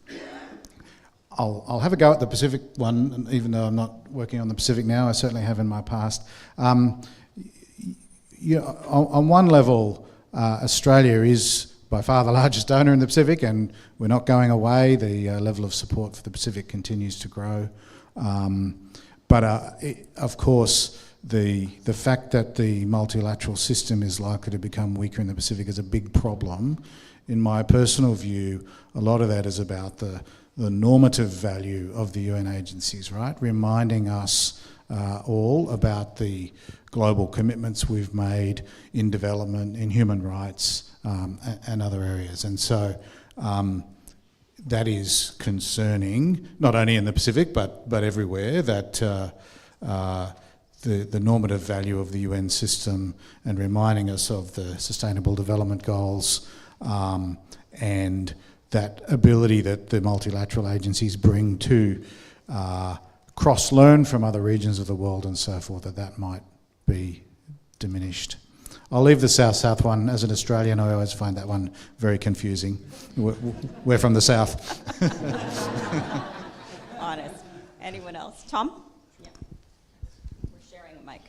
I'll have a go at the Pacific one, even though I'm not working on the Pacific now. I certainly have in my past. On one level, Australia is by far the largest donor in the Pacific, and we're not going away. The level of support for the Pacific continues to grow. Of course, the fact that the multilateral system is likely to become weaker in the Pacific is a big problem. In my personal view, a lot of that is about the normative value of the UN agencies, right? Reminding us all about the global commitments we've made in development, in human rights, and other areas. And so that is concerning, not only in the Pacific, but everywhere, that the normative value of the UN system, and reminding us of the Sustainable Development Goals, and that ability that the multilateral agencies bring to cross-learn from other regions of the world and so forth, that might be diminished. I'll leave the South-South one. As an Australian, I always find that one very confusing. We're from the South. Honest. Anyone else? Tom? Yeah. We're sharing a mic.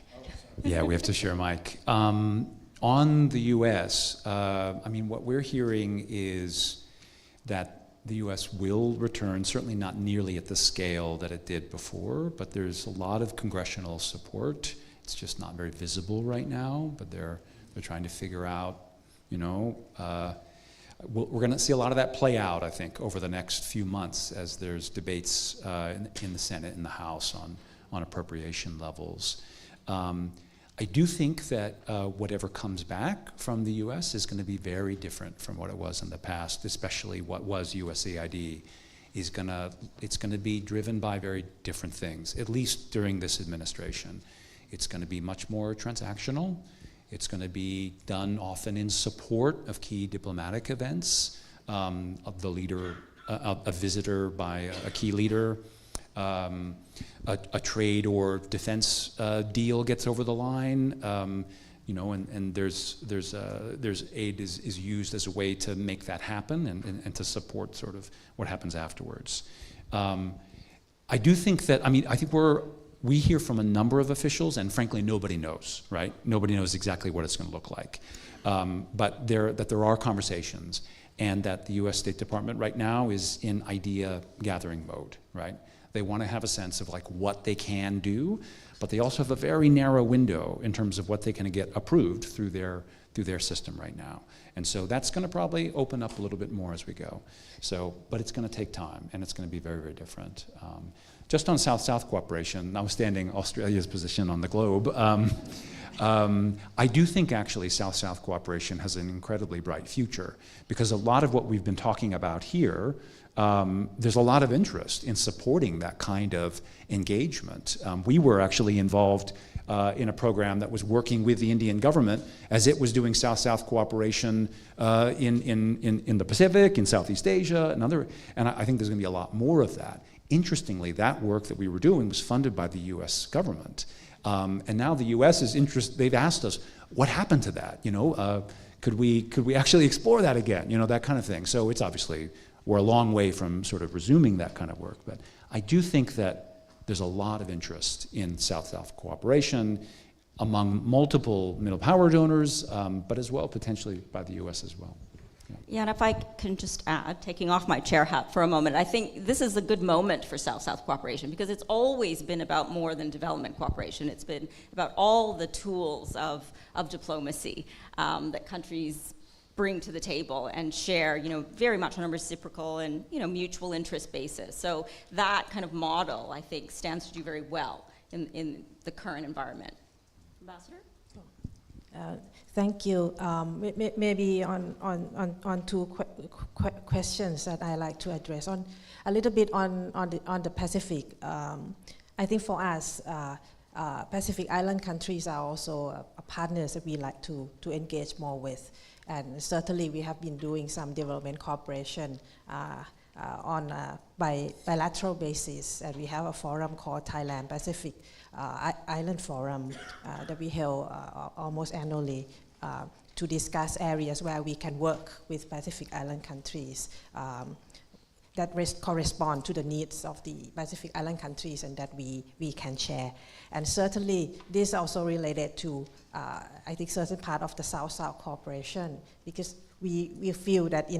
Yeah, we have to share a mic. On the U.S., I mean, what we're hearing is that the U.S. will return, certainly not nearly at the scale that it did before, but there's a lot of congressional support. It's just not very visible right now, but they're trying to figure out, you know, we're going to see a lot of that play out, I think, over the next few months as there's debates in the Senate and the House on appropriation levels. I do think that whatever comes back from the U.S. is going to be very different from what it was in the past, especially what was USAID. It's going to be driven by very different things, at least during this administration. It's going to be much more transactional. It's going to be done often in support of key diplomatic events, of the leader, a visitor by a key leader, a trade or defense deal gets over the line, you know, and there's aid is used as a way to make that happen and to support sort of what happens afterwards. I do think that, I mean, I think we hear from a number of officials, and frankly, nobody knows, right? Nobody knows exactly what it's going to look like. But there are conversations, and that the U.S. State Department right now is in idea gathering mode, right? They want to have a sense of like what they can do, but they also have a very narrow window in terms of what they can get approved through their system right now. And so that's going to probably open up a little bit more as we go. So, but it's going to take time, and it's going to be very, very different. Just on South-South cooperation, notwithstanding Australia's position on the globe, I do think actually South-South cooperation has an incredibly bright future, because a lot of what we've been talking about here, there's a lot of interest in supporting that kind of engagement. We were actually involved in a program that was working with the Indian government as it was doing South-South cooperation in the Pacific, in Southeast Asia, and I think there's going to be a lot more of that. Interestingly, that work that we were doing was funded by the U.S. government. And now the U.S. is interested, they've asked us, what happened to that? You know, could we actually explore that again? You know, that kind of thing. So it's obviously, we're a long way from sort of resuming that kind of work. But I do think that there's a lot of interest in South-South cooperation among multiple middle power donors, but as well potentially by the U.S. as well. Yeah, and if I can just add, taking off my chair hat for a moment, I think this is a good moment for South-South cooperation, because it's always been about more than development cooperation. It's been about all the tools of diplomacy that countries bring to the table and share, you know, very much on a reciprocal and, you know, mutual interest basis. So that kind of model, I think, stands to do very well in the current environment. Ambassador? Thank you. Maybe on two questions that I like to address. On a little bit on the Pacific. I think for us, Pacific Island countries are also partners that we like to engage more with, and certainly we have been doing some development cooperation on a bilateral basis, and we have a forum called Thailand Pacific Island Forum that we held almost annually to discuss areas where we can work with Pacific Island countries that correspond to the needs of the Pacific Island countries and that we can share. And certainly this also related to, I think, certain part of the South-South cooperation, because we feel that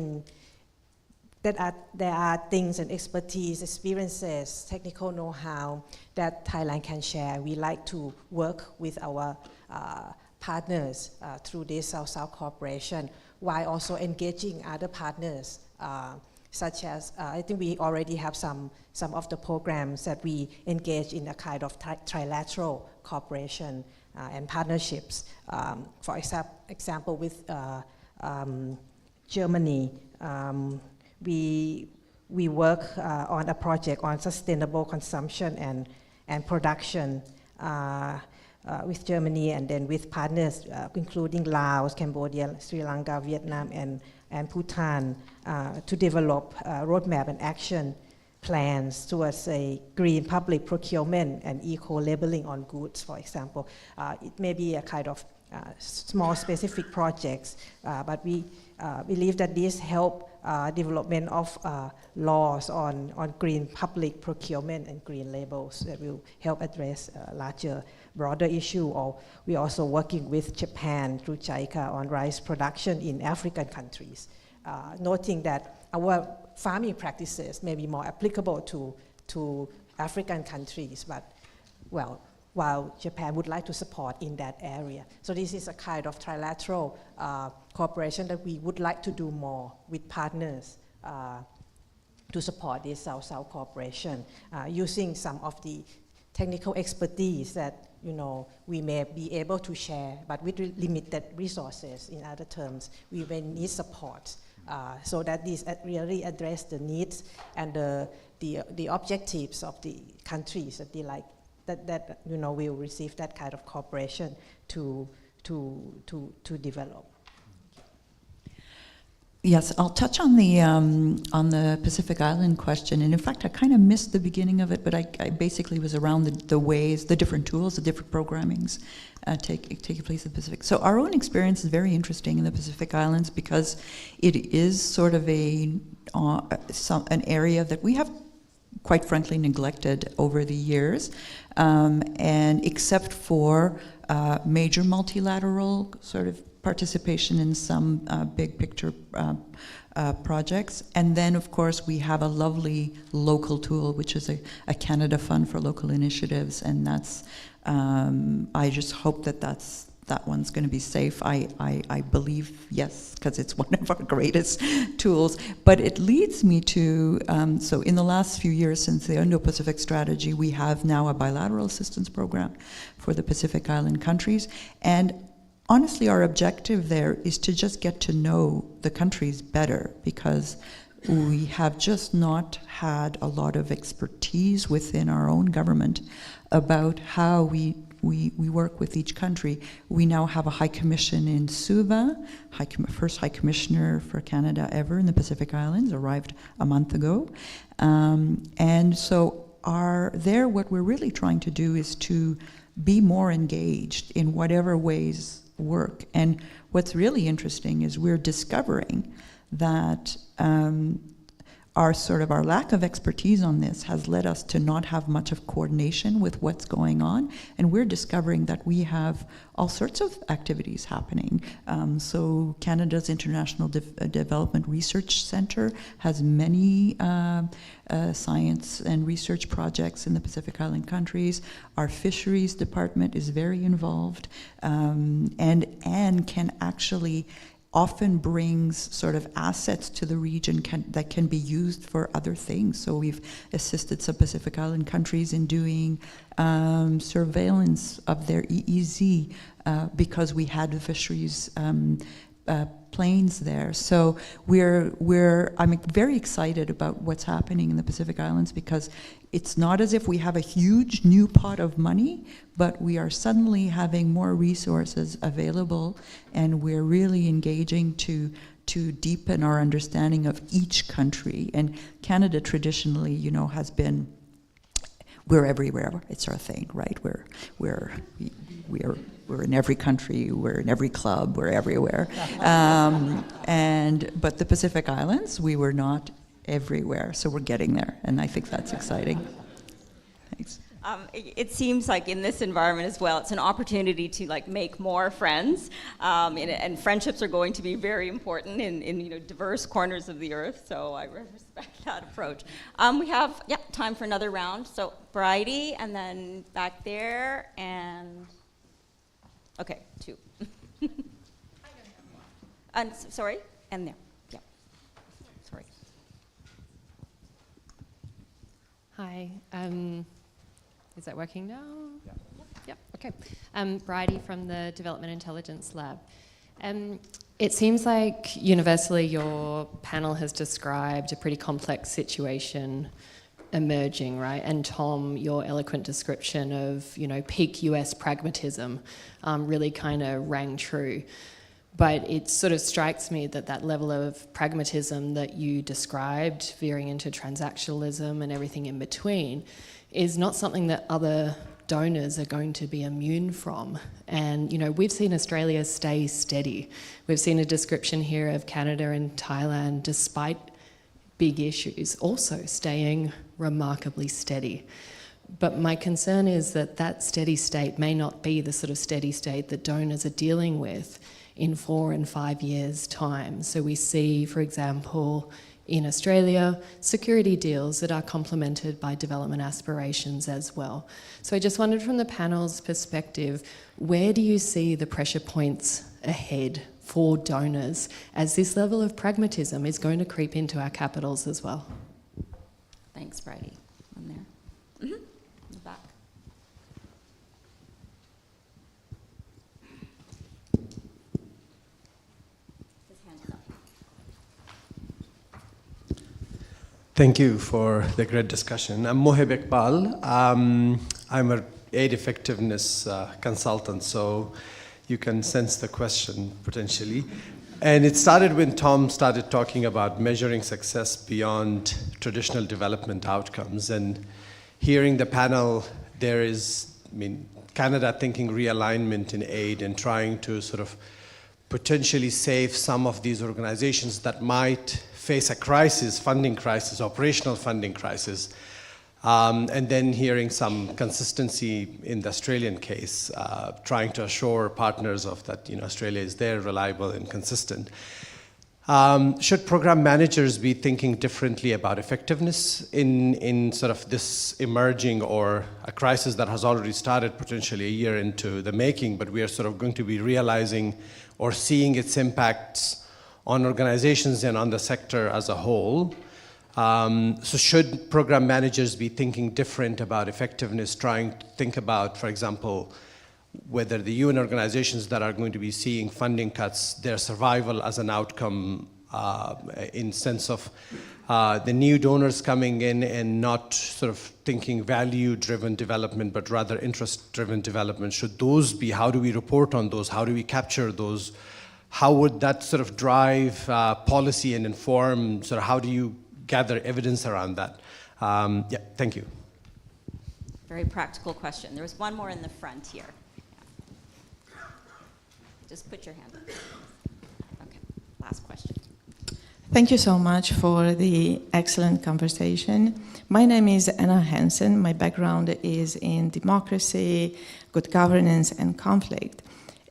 there are things and expertise, experiences, technical know-how that Thailand can share. We like to work with our partners through this South-South cooperation, while also engaging other partners, such as, I think we already have some of the programs that we engage in a kind of trilateral cooperation and partnerships. For example, with Germany, we work on a project on sustainable consumption and production with Germany, and then with partners including Laos, Cambodia, Sri Lanka, Vietnam, and Bhutan to develop roadmap and action plans towards a green public procurement and eco-labeling on goods, for example. It may be a kind of small specific projects, but we believe that this help development of laws on green public procurement and green labels that will help address larger, broader issue. Or we're also working with Japan through JICA on rice production in African countries, noting that our farming practices may be more applicable to African countries, but well, while Japan would like to support in that area. So this is a kind of trilateral cooperation that we would like to do more with partners to support this South-South cooperation, using some of the technical expertise that we may be able to share, but with limited resources. In other terms, we may need support so that this really address the needs and the objectives of the countries that they like. That will receive that kind of cooperation to develop. Yes, I'll touch on the Pacific Island question, and in fact, I kind of missed the beginning of it, but I basically was around the ways, the different tools, the different programmings taking place in the Pacific. So our own experience is very interesting in the Pacific Islands because it is sort of an area that we have quite frankly neglected over the years, and except for major multilateral sort of participation in some big picture projects. And then of course we have a lovely local tool, which is a Canada Fund for Local Initiatives, and that's, I just hope that one's going to be safe. I believe, yes, because it's one of our greatest tools. But it leads me to, so in the last few years since the Indo-Pacific strategy, we have now a bilateral assistance program for the Pacific Island countries. And honestly, our objective there is to just get to know the countries better, because we have just not had a lot of expertise within our own government about how we work with each country. We now have a High Commission in Suva, first High Commissioner for Canada ever in the Pacific Islands, arrived a month ago. And so what we're really trying to do is to be more engaged in whatever ways work. And what's really interesting is we're discovering that our lack of expertise on this has led us to not have much of coordination with what's going on, and we're discovering that we have all sorts of activities happening. So Canada's International Development Research Centre has many science and research projects in the Pacific Island countries. Our fisheries department is very involved, and can actually often brings sort of assets to the region that can be used for other things. So we've assisted some Pacific Island countries in doing surveillance of their EEZ because we had the fisheries planes there. So I'm very excited about what's happening in the Pacific Islands, because it's not as if we have a huge new pot of money, but we are suddenly having more resources available, and we're really engaging to deepen our understanding of each country. And Canada traditionally, has been, we're everywhere. It's our thing, right? We're in every country, we're in every club, we're everywhere. But the Pacific Islands, we were not everywhere, so we're getting there, and I think that's exciting. Thanks. It seems like in this environment as well, it's an opportunity to make more friends, and friendships are going to be very important in diverse corners of the earth. So I respect that approach. We have time for another round. So Bridie, and then back there, and okay, two. And sorry, and there. Yeah. Sorry. Hi. Is that working now? Yeah. Yep, okay. Bridie from the Development Intelligence Lab. It seems like universally your panel has described a pretty complex situation emerging, right? And Tom, your eloquent description of, peak US pragmatism really kind of rang true. But it sort of strikes me that level of pragmatism that you described, veering into transactionalism and everything in between, is not something that other donors are going to be immune from. And, you know, we've seen Australia stay steady. We've seen a description here of Canada and Thailand, despite big issues, also staying remarkably steady. But my concern is that that steady state may not be the sort of steady state that donors are dealing with in 4 and 5 years' time. So we see, for example, in Australia, security deals that are complemented by development aspirations as well. So I just wondered, from the panel's perspective, where do you see the pressure points ahead for donors as this level of pragmatism is going to creep into our capitals as well? Thanks, Bridie. On there. In the back. His hand is up. Thank you for the great discussion. I'm Mohib Iqbal. I'm an aid effectiveness consultant, so you can sense the question potentially. And it started when Tom started talking about measuring success beyond traditional development outcomes. And hearing the panel, there is, Canada thinking realignment in aid and trying to sort of potentially save some of these organizations that might face a crisis, funding crisis, operational funding crisis. And then hearing some consistency in the Australian case, trying to assure partners of that, Australia is there, reliable and consistent. Should program managers be thinking differently about effectiveness in sort of this emerging or a crisis that has already started potentially a year into the making, but we are sort of going to be realizing or seeing its impacts on organizations and on the sector as a whole? So should program managers be thinking different about effectiveness, trying to think about, for example, whether the UN organizations that are going to be seeing funding cuts, their survival as an outcome in sense of the new donors coming in and not sort of thinking value-driven development, but rather interest-driven development. Should those be, how do we report on those? How do we capture those? How would that sort of drive policy and inform, sort of how do you gather evidence around that? Yeah, thank you. Very practical question. There was one more in the front here. Yeah. Just put your hand up. Okay, last question. Thank you so much for the excellent conversation. My name is Anna Hansen. My background is in democracy, good governance, and conflict.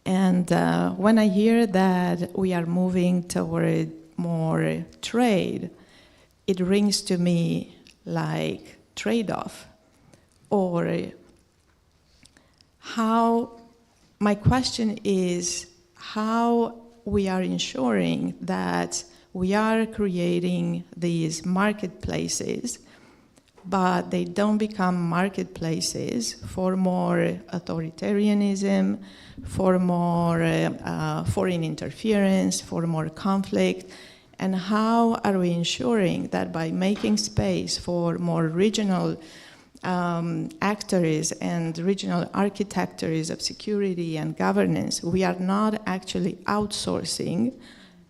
And when I hear that we are moving toward more trade, it rings to me like trade-off, or how, my question is how we are ensuring that we are creating these marketplaces, but they don't become marketplaces for more authoritarianism, for more foreign interference, for more conflict. And how are we ensuring that by making space for more regional actors and regional architectures of security and governance, we are not actually outsourcing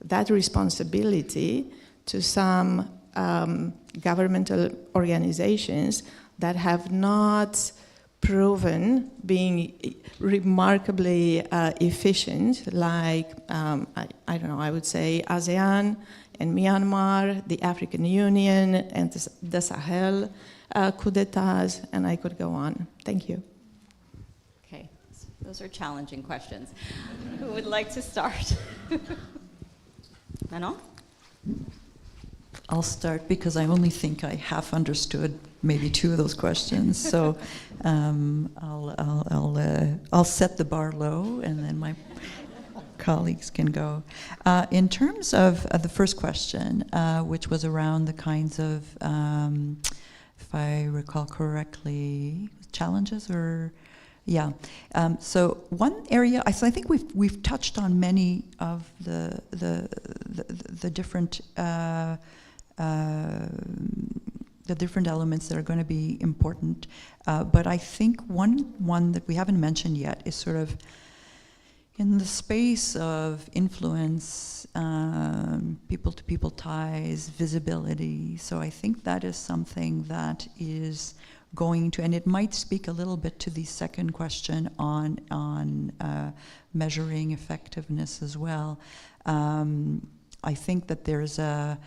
that responsibility to some governmental organizations that have not proven being remarkably efficient, like, I don't know, I would say ASEAN and Myanmar, the African Union, and the Sahel coup d'etats, and I could go on. Thank you. Okay, those are challenging questions. Who would like to start? Manon? I'll start because I only think I half understood maybe 2 of those questions. So I'll set the bar low, and then my colleagues can go. In terms of the first question, which was around the kinds of, if I recall correctly, challenges or. Yeah. So one area, I think we've touched on many of the different elements that are going to be important. But I think one that we haven't mentioned yet is sort of in the space of influence, people-to-people ties, visibility. So I think that is something that is going to, and it might speak a little bit to the second question on measuring effectiveness as well. I think that there's the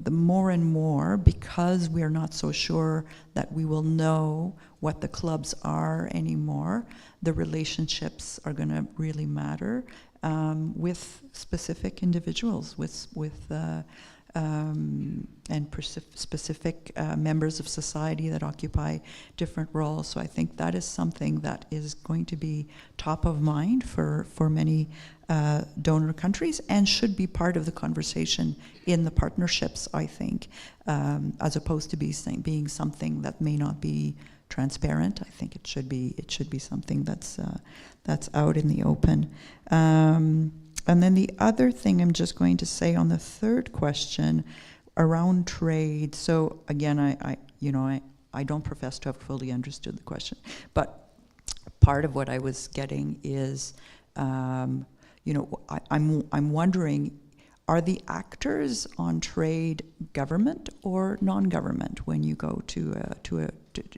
more and more, because we're not so sure that we will know what the clubs are anymore, the relationships are going to really matter with specific individuals, specific members of society that occupy different roles. So I think that is something that is going to be top of mind for many donor countries and should be part of the conversation in the partnerships, I think, as opposed to being something that may not be transparent. I think it should be something that's out in the open. And then the other thing I'm just going to say on the third question around trade. So again, I don't profess to have fully understood the question, but part of what I was getting is, I'm wondering, are the actors on trade government or non-government when you go to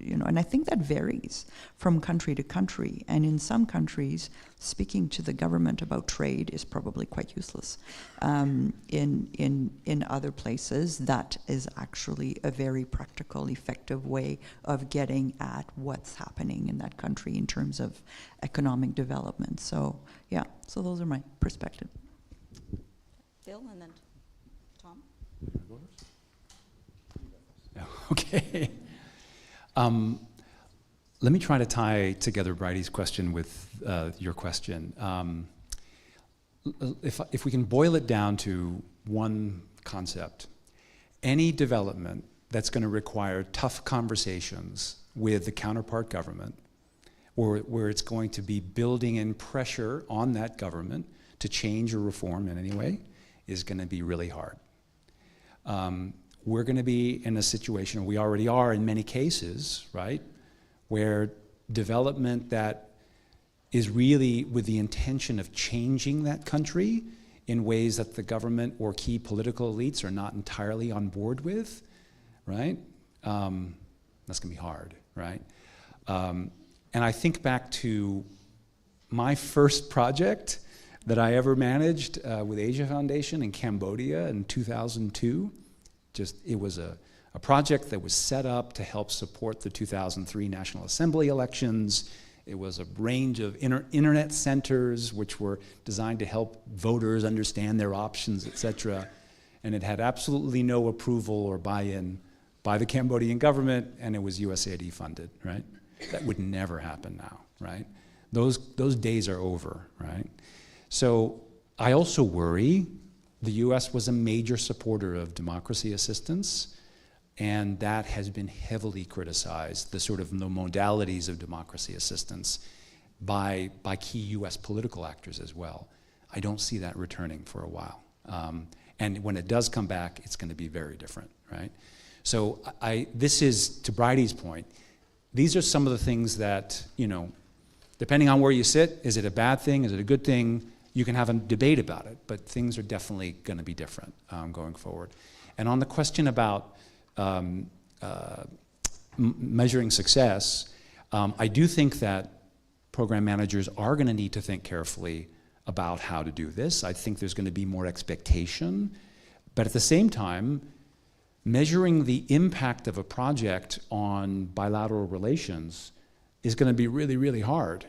and I think that varies from country to country. And in some countries, speaking to the government about trade is probably quite useless. In other places, that is actually a very practical, effective way of getting at what's happening in that country in terms of economic development. So yeah, so those are my perspective. Phil and then Tom. Okay. Let me try to tie together Bridie's question with your question. If we can boil it down to one concept, any development that's going to require tough conversations with the counterpart government, or where it's going to be building in pressure on that government to change or reform in any way, is going to be really hard. We're going to be in a situation, we already are in many cases, right, where development that is really with the intention of changing that country in ways that the government or key political elites are not entirely on board with, right? That's going to be hard, right? And I think back to my first project that I ever managed with Asia Foundation in Cambodia in 2002. It was a project that was set up to help support the 2003 National Assembly elections. It was a range of internet centers which were designed to help voters understand their options, et cetera. And it had absolutely no approval or buy-in by the Cambodian government, and it was USAID funded, right? That would never happen now, right? Those days are over, right? So I also worry. The US was a major supporter of democracy assistance, and that has been heavily criticized, the modalities of democracy assistance by key US political actors as well. I don't see that returning for a while. And when it does come back, it's going to be very different, right? So this is, to Bridie's point, these are some of the things that, depending on where you sit, is it a bad thing, is it a good thing? You can have a debate about it, but things are definitely going to be different going forward. And on the question about measuring success, I do think that program managers are going to need to think carefully about how to do this. I think there's going to be more expectation, but at the same time, measuring the impact of a project on bilateral relations is going to be really, really hard.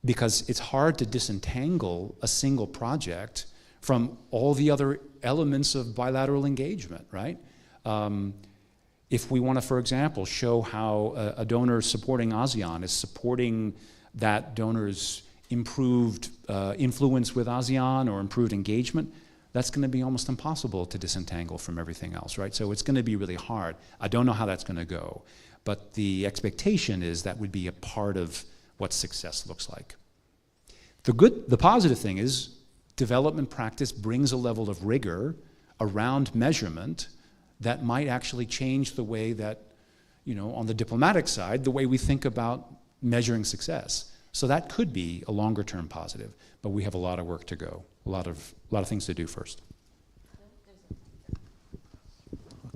Because it's hard to disentangle a single project from all the other elements of bilateral engagement, right? If we want to, for example, show how a donor supporting ASEAN is supporting that donor's improved influence with ASEAN or improved engagement, that's going to be almost impossible to disentangle from everything else, right? So it's going to be really hard. I don't know how that's going to go, but the expectation is that would be a part of what success looks like. The positive thing is development practice brings a level of rigor around measurement that might actually change the way that, on the diplomatic side, the way we think about measuring success. So that could be a longer term positive, but we have a lot of work to go, a lot of things to do first.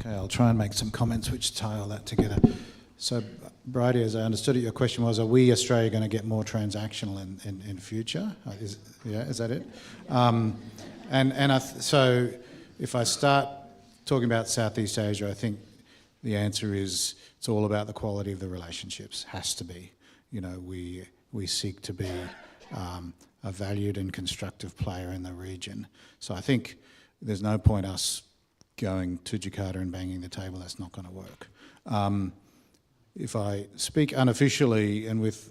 Okay, I'll try and make some comments which tie all that together. So, Bridie, as I understood it, your question was, are we, Australia, going to get more transactional in future? Is that it? So if I start talking about Southeast Asia, I think the answer is it's all about the quality of the relationships, has to be. You know, we seek to be a valued and constructive player in the region. So I think there's no point us going to Jakarta and banging the table. That's not going to work. If I speak unofficially and with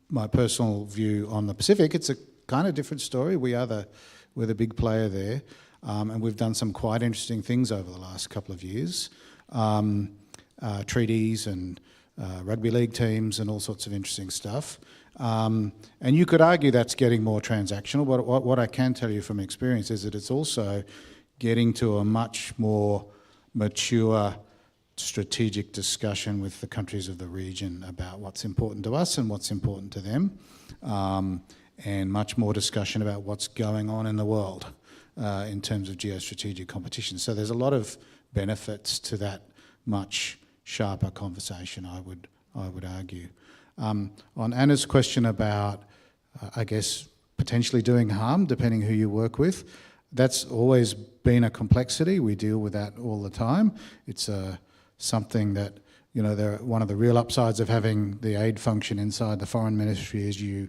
my personal view on the Pacific, it's a kind of different story. We're the big player there, and we've done some quite interesting things over the last couple of years. Treaties and rugby league teams and all sorts of interesting stuff. And you could argue that's getting more transactional, but what I can tell you from experience is that it's also getting to a much more mature strategic discussion with the countries of the region about what's important to us and what's important to them, and much more discussion about what's going on in the world in terms of geostrategic competition. So there's a lot of benefits to that much sharper conversation, I would argue. On Anna's question about, I guess, potentially doing harm, depending who you work with, that's always been a complexity. We deal with that all the time. It's something that, you know, one of the real upsides of having the aid function inside the foreign ministry is you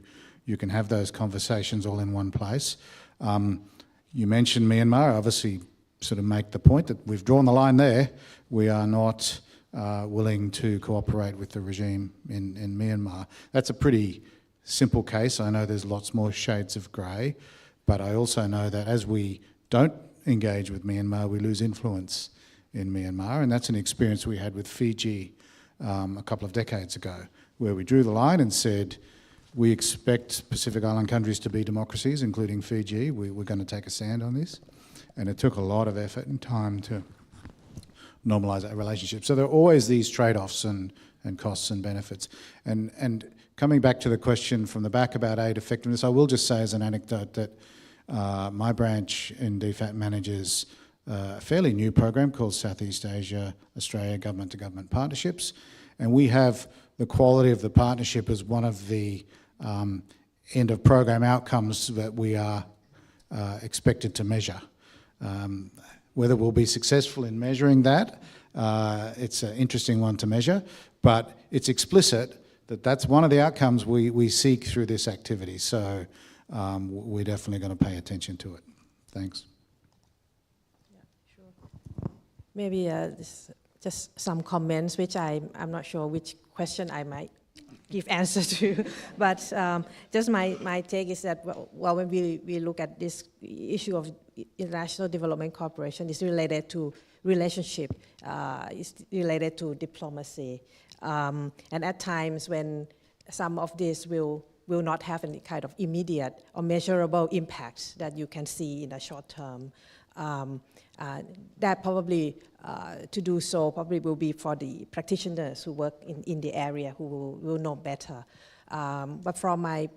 can have those conversations all in one place. You mentioned Myanmar, obviously sort of make the point that we've drawn the line there. We are not willing to cooperate with the regime in Myanmar. That's a pretty simple case. I know there's lots more shades of grey, but I also know that as we don't engage with Myanmar, we lose influence in Myanmar, and that's an experience we had with Fiji a couple of decades ago, where we drew the line and said, we expect Pacific Island countries to be democracies, including Fiji. We're going to take a stand on this. And it took a lot of effort and time to normalise that relationship. So there are always these trade-offs and costs and benefits. And coming back to the question from the back about aid effectiveness, I will just say as an anecdote that my branch in DFAT manages a fairly new program called Southeast Asia Australia Government-to-Government Partnerships. And we have the quality of the partnership as one of the end of program outcomes that we are expected to measure. Whether we'll be successful in measuring that, it's an interesting one to measure, but it's explicit that that's one of the outcomes we seek through this activity. So we're definitely going to pay attention to it. Thanks. Yeah, sure. Maybe just some comments, which I'm not sure which question I might give answer to, but just my take is that, well, when we look at this issue of international development cooperation, it's related to relationship, it's related to diplomacy, and at times when some of this will not have any kind of immediate or measurable impacts that you can see in the short term, that probably to do so probably will be for the practitioners who work in the area who will know better. But from my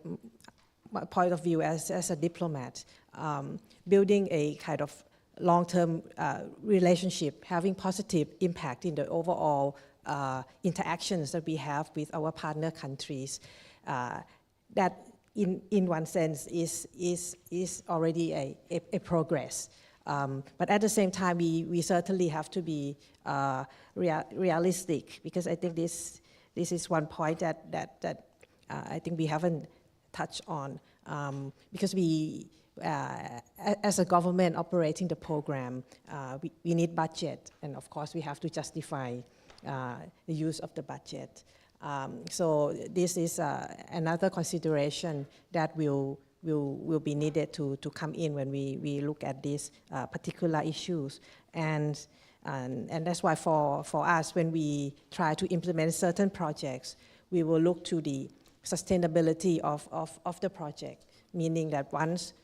point of view as a diplomat, building a kind of long-term relationship, having positive impact in the overall interactions that we have with our partner countries, that in one sense is already a progress. But at the same time, we certainly have to be realistic, because I think this is one point that I think we haven't touched on, because we, as a government operating the program, we need budget, and of course we have to justify the use of the budget. So this is another consideration that will be needed to come in when we look at these particular issues. And that's why for us, when we try to implement certain projects, we will look to the sustainability of the project, meaning that once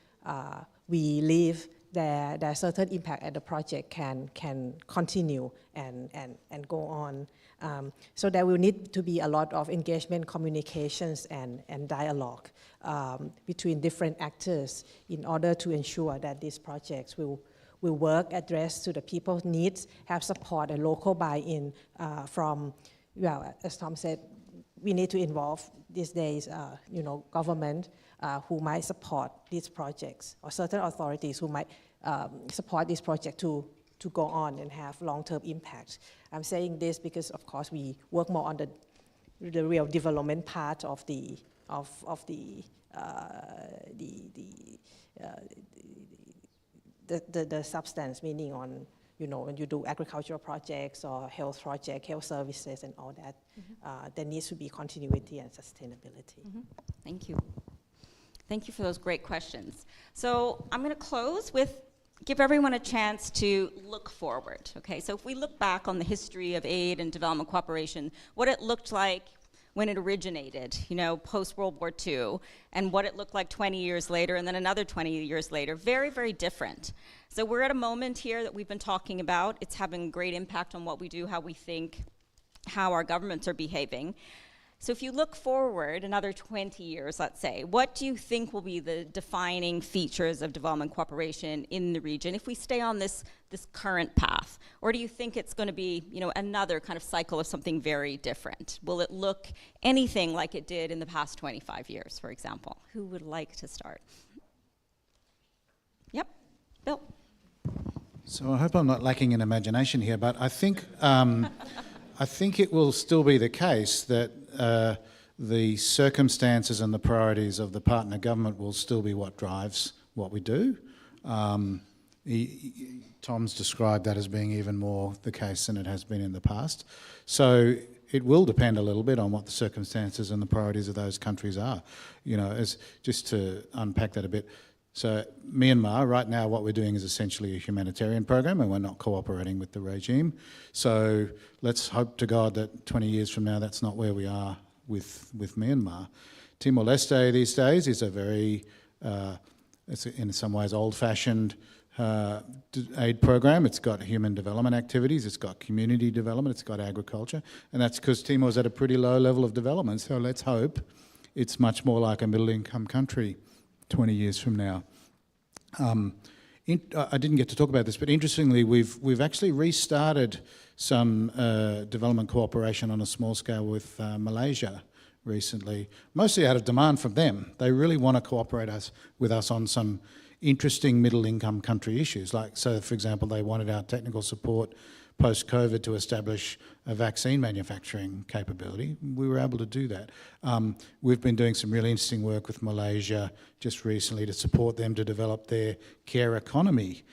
we leave, there certain impact at the project can continue and go on. So there will need to be a lot of engagement, communications, and dialogue between different actors in order to ensure that these projects will will work, address to the people's needs, have support and local buy-in from, well, as Tom said, we need to involve these days, government who might support these projects, or certain authorities who might support this project to go on and have long-term impact. I'm saying this because, of course, we work more on the real development part of the substance, meaning on, when you do agricultural projects or health projects, health services and all that, there needs to be continuity and sustainability. Thank you. Thank you for those great questions. So I'm going to close with give everyone a chance to look forward. Okay, so if we look back on the history of aid and development cooperation, what it looked like when it originated, post-World War II, and what it looked like 20 years later, and then another 20 years later, very, very different. So we're at a moment here that we've been talking about. It's having a great impact on what we do, how we think, how our governments are behaving. So if you look forward another 20 years, let's say, what do you think will be the defining features of development cooperation in the region if we stay on this current path? Or do you think it's going to be, another kind of cycle of something very different? Will it look anything like it did in the past 25 years, for example? Who would like to start? Yep, Bill. So I hope I'm not lacking in imagination here, but I think it will still be the case that the circumstances and the priorities of the partner government will still be what drives what we do. Tom's described that as being even more the case than it has been in the past. So it will depend a little bit on what the circumstances and the priorities of those countries are. As just to unpack that a bit. So Myanmar, right now what we're doing is essentially a humanitarian program and we're not cooperating with the regime. So let's hope to God that 20 years from now that's not where we are with Myanmar. Timor-Leste these days is a very, it's in some ways old-fashioned aid program. It's got human development activities, it's got community development, it's got agriculture, and that's because Timor's at a pretty low level of development. So let's hope it's much more like a middle-income country 20 years from now. I didn't get to talk about this, but interestingly, we've actually restarted some development cooperation on a small scale with Malaysia recently, mostly out of demand from them. They really want to cooperate with us on some interesting middle-income country issues. So for example, they wanted our technical support post-COVID to establish a vaccine manufacturing capability. We were able to do that. We've been doing some really interesting work with Malaysia just recently to support them to develop their care economy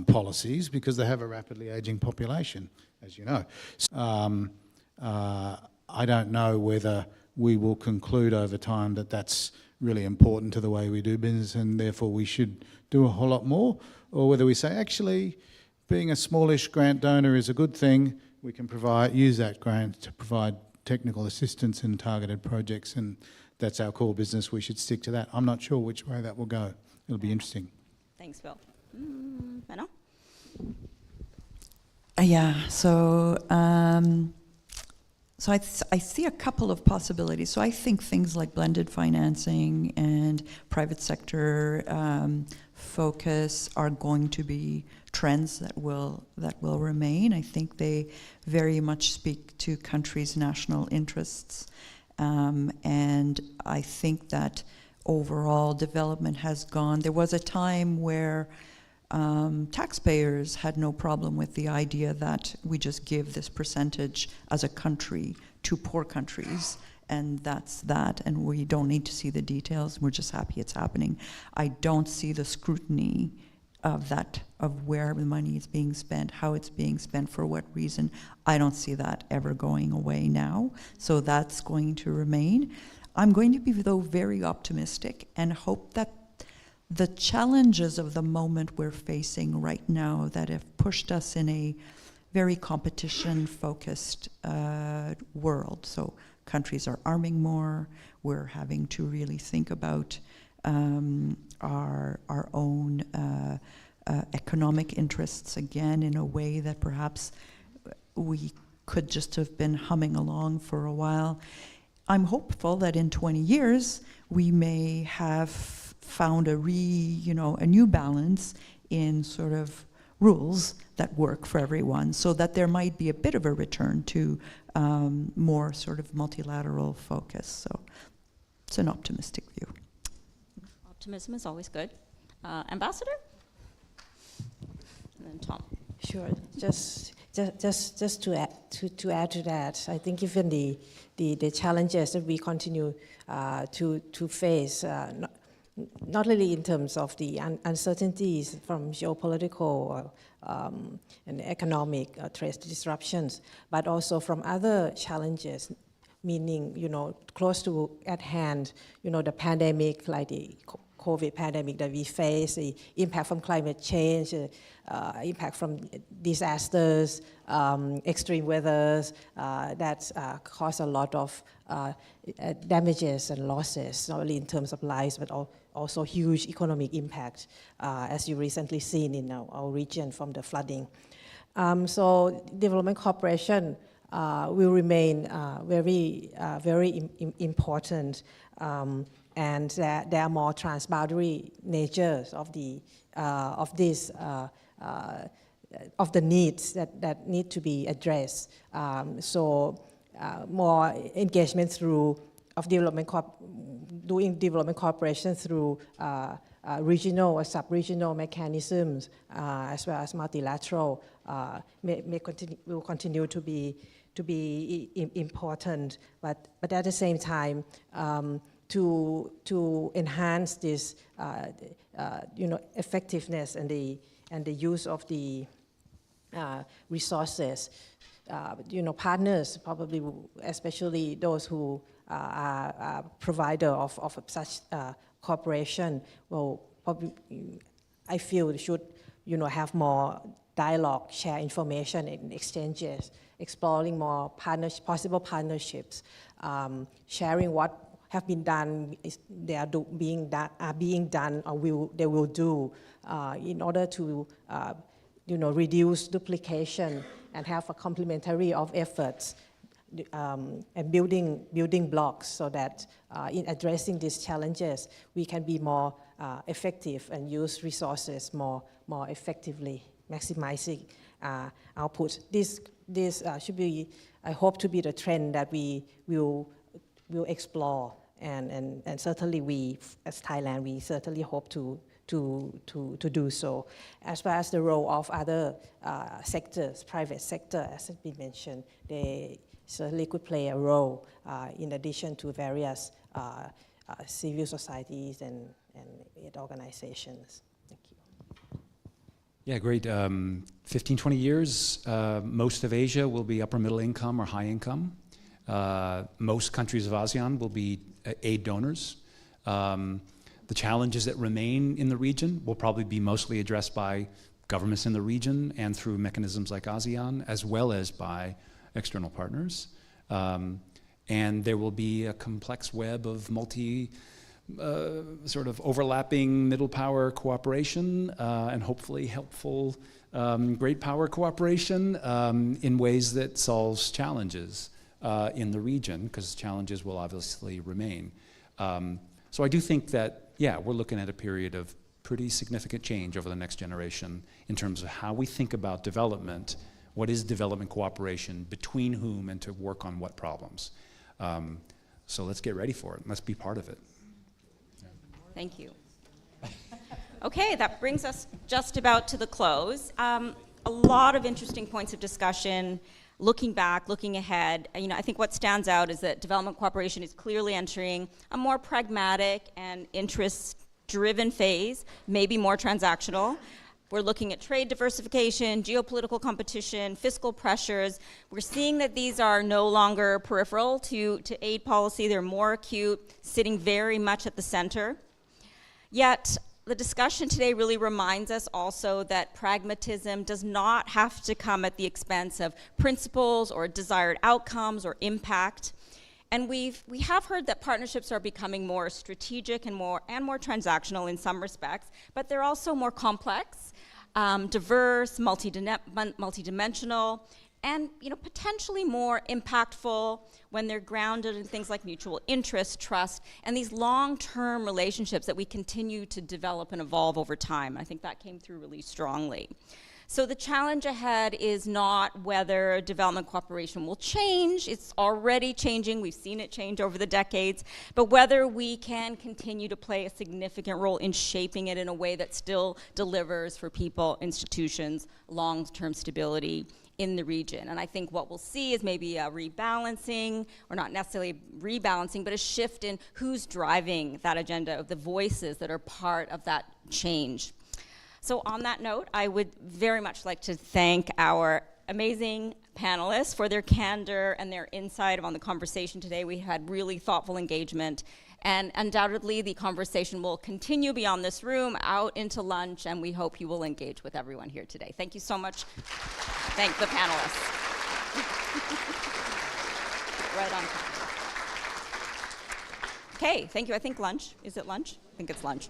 policies because they have a rapidly aging population, as you know. I don't know whether we will conclude over time that that's really important to the way we do business and therefore we should do a whole lot more, or whether we say, actually, being a smallish grant donor is a good thing. We can use that grant to provide technical assistance in targeted projects, and that's our core business. We should stick to that. I'm not sure which way that will go. It'll be interesting. Thanks, Bill. Manon? So I see a couple of possibilities. So I think things like blended financing and private sector focus are going to be trends that will remain. I think they very much speak to countries' national interests, and I think that overall development has gone. There was a time where taxpayers had no problem with the idea that we just give this percentage as a country to poor countries, and that's that, and we don't need to see the details. We're just happy it's happening. I don't see the scrutiny of that, of where the money is being spent, how it's being spent, for what reason. I don't see that ever going away now, so that's going to remain. I'm going to be, though, very optimistic and hope that the challenges of the moment we're facing right now that have pushed us in a very competition-focused world. So countries are arming more. We're having to really think about our own economic interests again in a way that perhaps we could just have been humming along for a while. I'm hopeful that in 20 years we may have found a new balance in sort of rules that work for everyone, so that there might be a bit of a return to more sort of multilateral focus. So it's an optimistic view. Optimism is always good. Ambassador? And then Tom. Sure. Just to add to that, I think even the challenges that we continue to face, not really in terms of the uncertainties from geopolitical and economic trade disruptions, but also from other challenges, meaning, close to at hand, the pandemic, like the COVID pandemic that we face, the impact from climate change, impact from disasters, extreme weathers that cause a lot of damages and losses, not only in terms of lives, but also huge economic impact, as you recently seen in our region from the flooding. So development cooperation will remain very important, and there are more transboundary natures of the needs that need to be addressed. More engagement doing development cooperation through regional or sub-regional mechanisms, as well as multilateral, will continue to be important. But at the same time, to enhance this, effectiveness and the use of the resources, partners probably, especially those who are provider of such cooperation, will probably, I feel, should have more dialogue, share information and exchanges, exploring more possible partnerships, sharing what have been done, are being done, or they will do, in order to reduce duplication and have a complementary of efforts, and building blocks, so that in addressing these challenges we can be more effective and use resources more effectively, maximizing output. This should be, I hope, to be the trend that we will explore, and certainly we, as Thailand, we certainly hope to do so. As far as the role of other sectors, private sector, as has been mentioned, they certainly could play a role in addition to various civil societies and organizations. Thank you. Yeah, great. 15, 20 years, most of Asia will be upper middle income or high income. Most countries of ASEAN will be aid donors. The challenges that remain in the region will probably be mostly addressed by governments in the region and through mechanisms like ASEAN, as well as by external partners. And there will be a complex web of sort of overlapping middle power cooperation, and hopefully helpful great power cooperation in ways that solves challenges in the region, because challenges will obviously remain. So I do think that, yeah, we're looking at a period of pretty significant change over the next generation in terms of how we think about development, what is development cooperation, between whom, and to work on what problems. So let's get ready for it. Let's be part of it. Thank you. Okay, that brings us just about to the close. A lot of interesting points of discussion. Looking back, looking ahead, I think what stands out is that development cooperation is clearly entering a more pragmatic and interest-driven phase, maybe more transactional. We're looking at trade diversification, geopolitical competition, fiscal pressures. We're seeing that these are no longer peripheral to aid policy. They're more acute, sitting very much at the center. Yet, the discussion today really reminds us also that pragmatism does not have to come at the expense of principles or desired outcomes or impact. And we have heard that partnerships are becoming more strategic and more transactional in some respects, but they're also more complex, diverse, multidimensional, and potentially more impactful when they're grounded in things like mutual interest, trust, and these long-term relationships that we continue to develop and evolve over time. I think that came through really strongly. So the challenge ahead is not whether development cooperation will change. It's already changing. We've seen it change over the decades. But whether we can continue to play a significant role in shaping it in a way that still delivers for people, institutions, long-term stability in the region. And I think what we'll see is maybe a rebalancing, or not necessarily rebalancing, but a shift in who's driving that agenda, of the voices that are part of that change. So on that note, I would very much like to thank our amazing panelists for their candor and their insight on the conversation today. We had really thoughtful engagement, and undoubtedly the conversation will continue beyond this room out into lunch, and we hope you will engage with everyone here today. Thank you so much. Thank the panelists. Right on time. Okay, thank you. I think lunch. Is it lunch? I think it's lunch.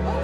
Oh,